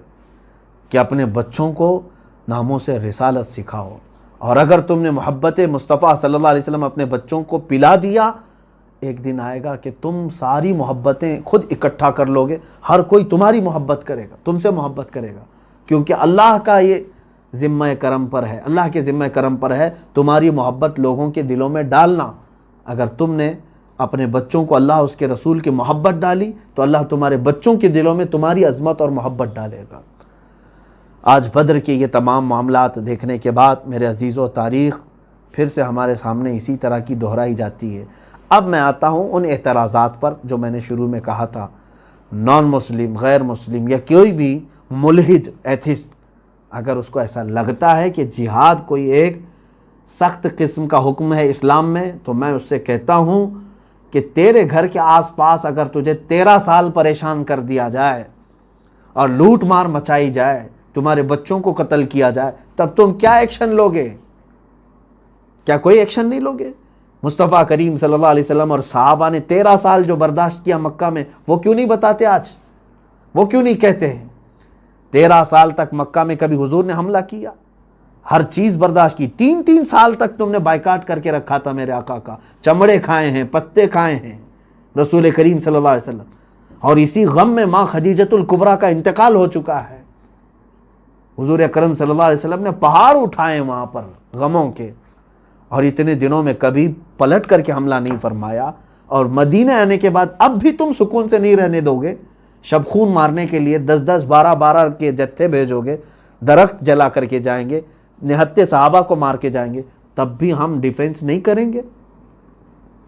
کہ اپنے بچوں کو ناموس رسالت سکھاؤ، اور اگر تم نے محبت مصطفیٰ صلی اللہ علیہ وسلم اپنے بچوں کو پلا دیا، ایک دن آئے گا کہ تم ساری محبتیں خود اکٹھا کر لوگے، ہر کوئی تمہاری محبت کرے گا، تم سے محبت کرے گا، کیونکہ اللہ کا یہ ذمہ کرم پر ہے، اللہ کے ذمہ کرم پر ہے تمہاری محبت لوگوں کے دلوں میں ڈالنا۔ اگر تم نے اپنے بچوں کو اللہ اس کے رسول کی محبت ڈالی تو اللہ تمہارے بچوں کے دلوں میں تمہاری عظمت اور محبت ڈالے گا۔ آج بدر کے یہ تمام معاملات دیکھنے کے بعد میرے عزیزوں، تاریخ پھر سے ہمارے سامنے اسی طرح کی دہرائی جاتی ہے۔ اب میں آتا ہوں ان اعتراضات پر جو میں نے شروع میں کہا تھا۔ نان مسلم، غیر مسلم یا کوئی بھی ملحد ایتھسٹ اگر اس کو ایسا لگتا ہے کہ جہاد کوئی ایک سخت قسم کا حکم ہے اسلام میں، تو میں اس سے کہتا ہوں کہ تیرے گھر کے آس پاس اگر تجھے 13 سال پریشان کر دیا جائے اور لوٹ مار مچائی جائے، تمہارے بچوں کو قتل کیا جائے، تب تم کیا ایکشن لوگے؟ کیا کوئی ایکشن نہیں لوگے؟ مصطفیٰ کریم صلی اللہ علیہ وسلم اور صحابہ نے 13 سال جو برداشت کیا مکہ میں، وہ کیوں نہیں بتاتے آج؟ وہ کیوں نہیں کہتے ہیں؟ 13 سال تک مکہ میں کبھی حضور نے حملہ کیا؟ ہر چیز برداشت کی۔ 3 سال تک تم نے بائیکاٹ کر کے رکھا تھا میرے آقا کا، چمڑے کھائے ہیں، پتے کھائے ہیں رسول کریم صلی اللہ علیہ وسلم، اور اسی غم میں ماں خدیجۃ الکبریٰ کا انتقال ہو چکا ہے۔ حضور اکرم صلی اللہ علیہ وسلم نے پہاڑ اٹھائے وہاں پر غموں کے، اور اتنے دنوں میں کبھی پلٹ کر کے حملہ نہیں فرمایا، اور مدینہ آنے کے بعد اب بھی تم سکون سے نہیں رہنے دو گے، شب خون مارنے کے لیے 10 12 کے جتھے بھیجو گے، درخت جلا کر کے جائیں گے، نہتے صحابہ کو مار کے جائیں گے، تب بھی ہم ڈیفنس نہیں کریں گے،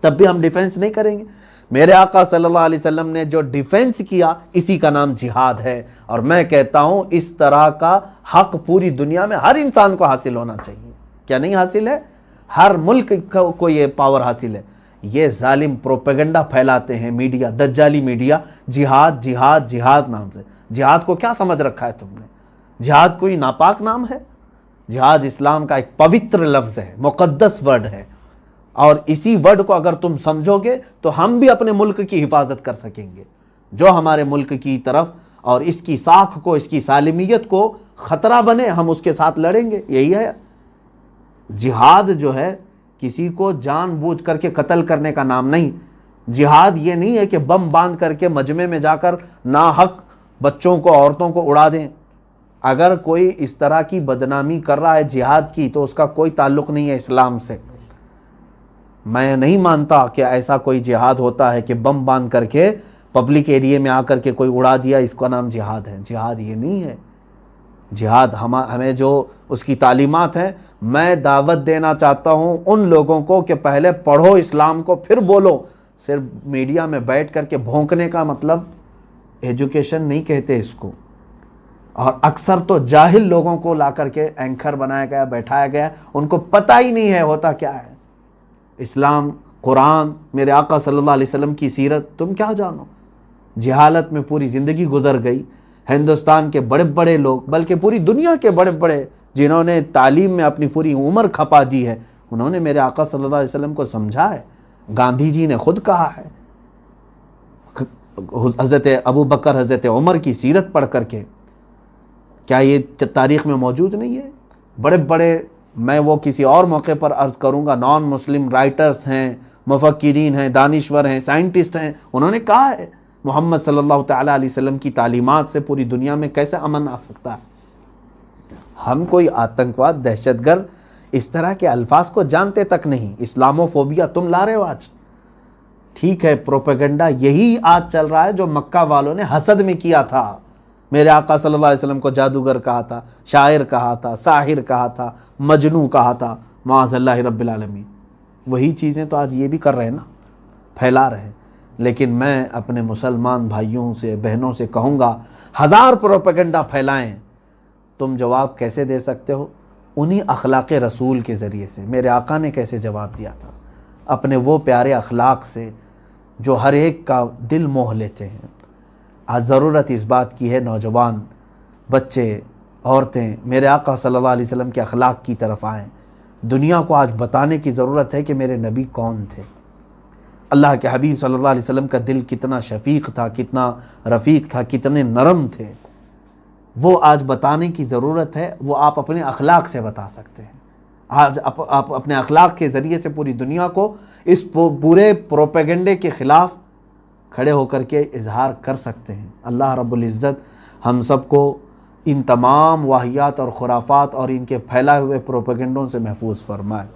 تب بھی ہم ڈیفنس نہیں کریں گے۔ میرے آقا صلی اللہ علیہ وسلم نے جو ڈیفنس کیا، اسی کا نام جہاد ہے، اور میں کہتا ہوں اس طرح کا حق پوری دنیا میں ہر انسان کو حاصل ہونا چاہیے۔ کیا نہیں حاصل ہے؟ ہر ملک کو یہ پاور حاصل ہے۔ یہ ظالم پروپیگنڈا پھیلاتے ہیں میڈیا، دجالی میڈیا، جہاد جہاد جہاد نام سے۔ جہاد کو کیا سمجھ رکھا ہے تم نے؟ جہاد کوئی ناپاک نام ہے؟ جہاد اسلام کا ایک پوتر لفظ ہے، مقدس ورڈ ہے، اور اسی ورڈ کو اگر تم سمجھو گے تو ہم بھی اپنے ملک کی حفاظت کر سکیں گے۔ جو ہمارے ملک کی طرف اور اس کی ساکھ کو، اس کی سالمیت کو خطرہ بنے، ہم اس کے ساتھ لڑیں گے۔ یہی ہے جہاد، جو ہے کسی کو جان بوجھ کر کے قتل کرنے کا نام نہیں۔ جہاد یہ نہیں ہے کہ بم باندھ کر کے مجمع میں جا کر ناحق بچوں کو، عورتوں کو اڑا دیں۔ اگر کوئی اس طرح کی بدنامی کر رہا ہے جہاد کی تو اس کا کوئی تعلق نہیں ہے اسلام سے۔ میں نہیں مانتا کہ ایسا کوئی جہاد ہوتا ہے کہ بم باندھ کر کے پبلک ایریے میں آ کر کے کوئی اڑا دیا، اس کا نام جہاد ہے۔ جہاد یہ نہیں ہے۔ جہاد ہمیں جو اس کی تعلیمات ہیں، میں دعوت دینا چاہتا ہوں ان لوگوں کو کہ پہلے پڑھو اسلام کو، پھر بولو۔ صرف میڈیا میں بیٹھ کر کے بھونکنے کا مطلب ایجوکیشن نہیں کہتے اس کو. اور اکثر تو جاہل لوگوں کو لا کر کے اینکر بنایا گیا, بیٹھایا گیا, ان کو پتہ ہی نہیں ہے ہوتا کیا ہے. اسلام, قرآن, میرے آقا صلی اللہ علیہ وسلم کی سیرت تم کیا جانو. جہالت میں پوری زندگی گزر گئی. ہندوستان کے بڑے بڑے لوگ, بلکہ پوری دنیا کے بڑے بڑے جنہوں نے تعلیم میں اپنی پوری عمر کھپا دی ہے, انہوں نے میرے آقا صلی اللہ علیہ وسلم کو سمجھا ہے. گاندھی جی نے خود کہا ہے, حضرت ابو بکر, حضرت عمر کی سیرت پڑھ کر کے, کیا یہ تاریخ میں موجود نہیں ہے؟ بڑے بڑے, میں وہ کسی اور موقع پر عرض کروں گا, نان مسلم رائٹرز ہیں, مفکرین ہیں, دانشور ہیں, سائنٹسٹ ہیں, انہوں نے کہا ہے محمد صلی اللہ تعالیٰ علیہ وسلم کی تعلیمات سے پوری دنیا میں کیسے امن آ سکتا ہے. ہم کوئی آتنکواد, دہشت گرد, اس طرح کے الفاظ کو جانتے تک نہیں. اسلامو فوبیا تم لا رہے ہو آج. ٹھیک ہے, پروپیگنڈا یہی آج چل رہا ہے جو مکہ والوں نے حسد میں کیا تھا. میرے آقا صلی اللہ علیہ وسلم کو جادوگر کہا تھا, شاعر کہا تھا, ساحر کہا تھا, مجنوں کہا تھا, معاذ اللہ رب العالمین. وہی چیزیں تو آج یہ بھی کر رہے ہیں نا, پھیلا رہے ہیں. لیکن میں اپنے مسلمان بھائیوں سے, بہنوں سے کہوں گا, ہزار پروپیگنڈا پھیلائیں, تم جواب کیسے دے سکتے ہو؟ انہی اخلاق رسول کے ذریعے سے. میرے آقا نے کیسے جواب دیا تھا؟ اپنے وہ پیارے اخلاق سے جو ہر ایک کا دل موہ لیتے ہیں. آج ضرورت اس بات کی ہے, نوجوان, بچے, عورتیں میرے آقا صلی اللہ علیہ وسلم کے اخلاق کی طرف آئیں. دنیا کو آج بتانے کی ضرورت ہے کہ میرے نبی کون تھے. اللہ کے حبیب صلی اللہ علیہ وسلم کا دل کتنا شفیق تھا, کتنا رفیق تھا, کتنے نرم تھے. وہ آج بتانے کی ضرورت ہے. وہ آپ اپنے اخلاق سے بتا سکتے ہیں. آج آپ اپنے اخلاق کے ذریعے سے پوری دنیا کو اس پورے پروپیگنڈے کے خلاف کھڑے ہو کر کے اظہار کر سکتے ہیں. اللہ رب العزت ہم سب کو ان تمام واہیات اور خرافات اور ان کے پھیلائے ہوئے پروپیگنڈوں سے محفوظ فرمائے.